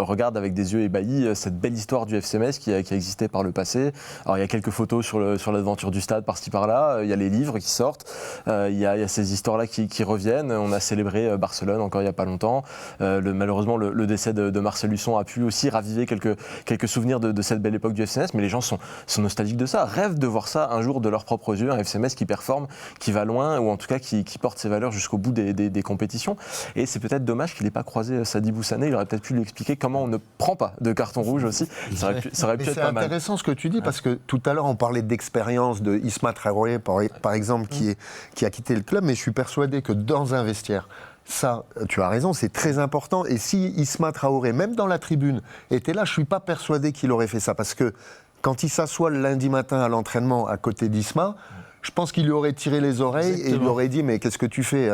regardent avec des yeux ébahis cette belle histoire du FC Metz qui a existé par le passé. Alors il y a quelques photos sur l'aventure du stade par-ci par-là, il y a les livres qui sortent, il y a ces histoires-là qui reviennent. On a célébré Barcelone encore il n'y a pas longtemps. Malheureusement, le décès de Marcel Husson a pu aussi raviver quelques souvenirs de cette belle époque du FC Metz, mais les gens sont nostalgiques de ça, rêvent de voir ça un jour de leurs propres yeux, un FC Metz qui performe, qui va loin, ou en tout cas qui porte ses valeurs jusqu'au bout des compétitions. Et c'est peut-être dommage qu'il n'ait pas croisé Sadi Boussané, il aurait peut-être pu lui expliquer comment on ne prend pas de carton rouge aussi. Ça aurait pu être pas mal. C'est intéressant ce que tu dis, parce que tout à l'heure on parlait d'expérience de Isma Traoré, par exemple, qui a quitté le club, mais je suis persuadé que dans un vestiaire, ça, tu as raison, c'est très important. Et si Isma Traoré, même dans la tribune, était là, je ne suis pas persuadé qu'il aurait fait ça. Parce que quand il s'assoit le lundi matin à l'entraînement à côté d'Isma, je pense qu'il lui aurait tiré les oreilles. Exactement. Et il lui aurait dit, mais qu'est-ce que tu fais ?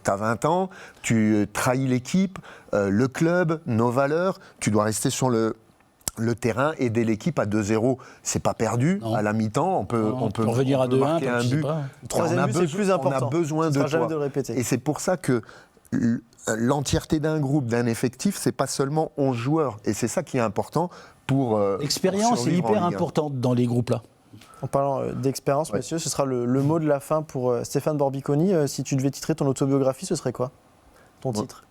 Tu as 20 ans, tu trahis l'équipe, le club, nos valeurs, tu dois rester sur le terrain, aider l'équipe à 2-0, c'est pas perdu. Non. À la mi-temps, on peut revenir à 2-1, marquer un but. Le troisième but, c'est plus important. On a besoin de toi. De le répéter. Et c'est pour ça que l'entièreté d'un groupe, d'un effectif, c'est pas seulement 11 joueurs. Et c'est ça qui est important pour l'expérience est hyper importante dans les groupes là. En parlant d'expérience, messieurs, ce sera le mot de la fin pour Stéphane Borbiconi. Si tu devais titrer ton autobiographie, ce serait quoi, ton titre ?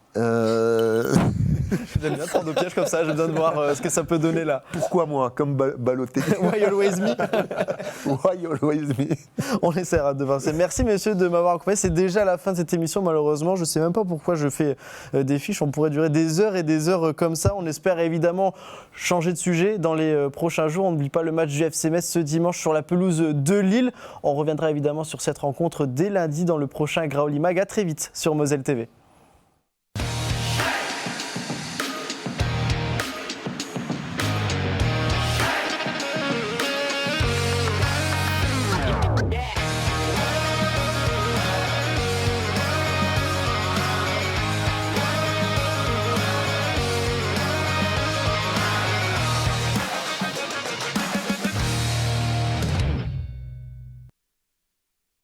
J'aime bien prendre au piège comme ça, je viens de voir ce que ça peut donner là. Pourquoi moi, comme Balotelli? Why always me? Why always me? On essaiera de voir. Merci messieurs de m'avoir accompagné. C'est déjà la fin de cette émission malheureusement. Je ne sais même pas pourquoi je fais des fiches. On pourrait durer des heures et des heures comme ça. On espère évidemment changer de sujet dans les prochains jours. On n'oublie pas le match du FC Metz ce dimanche sur la pelouse de Lille. On reviendra évidemment sur cette rencontre dès lundi dans le prochain Graoli Mag. À très vite sur Moselle TV.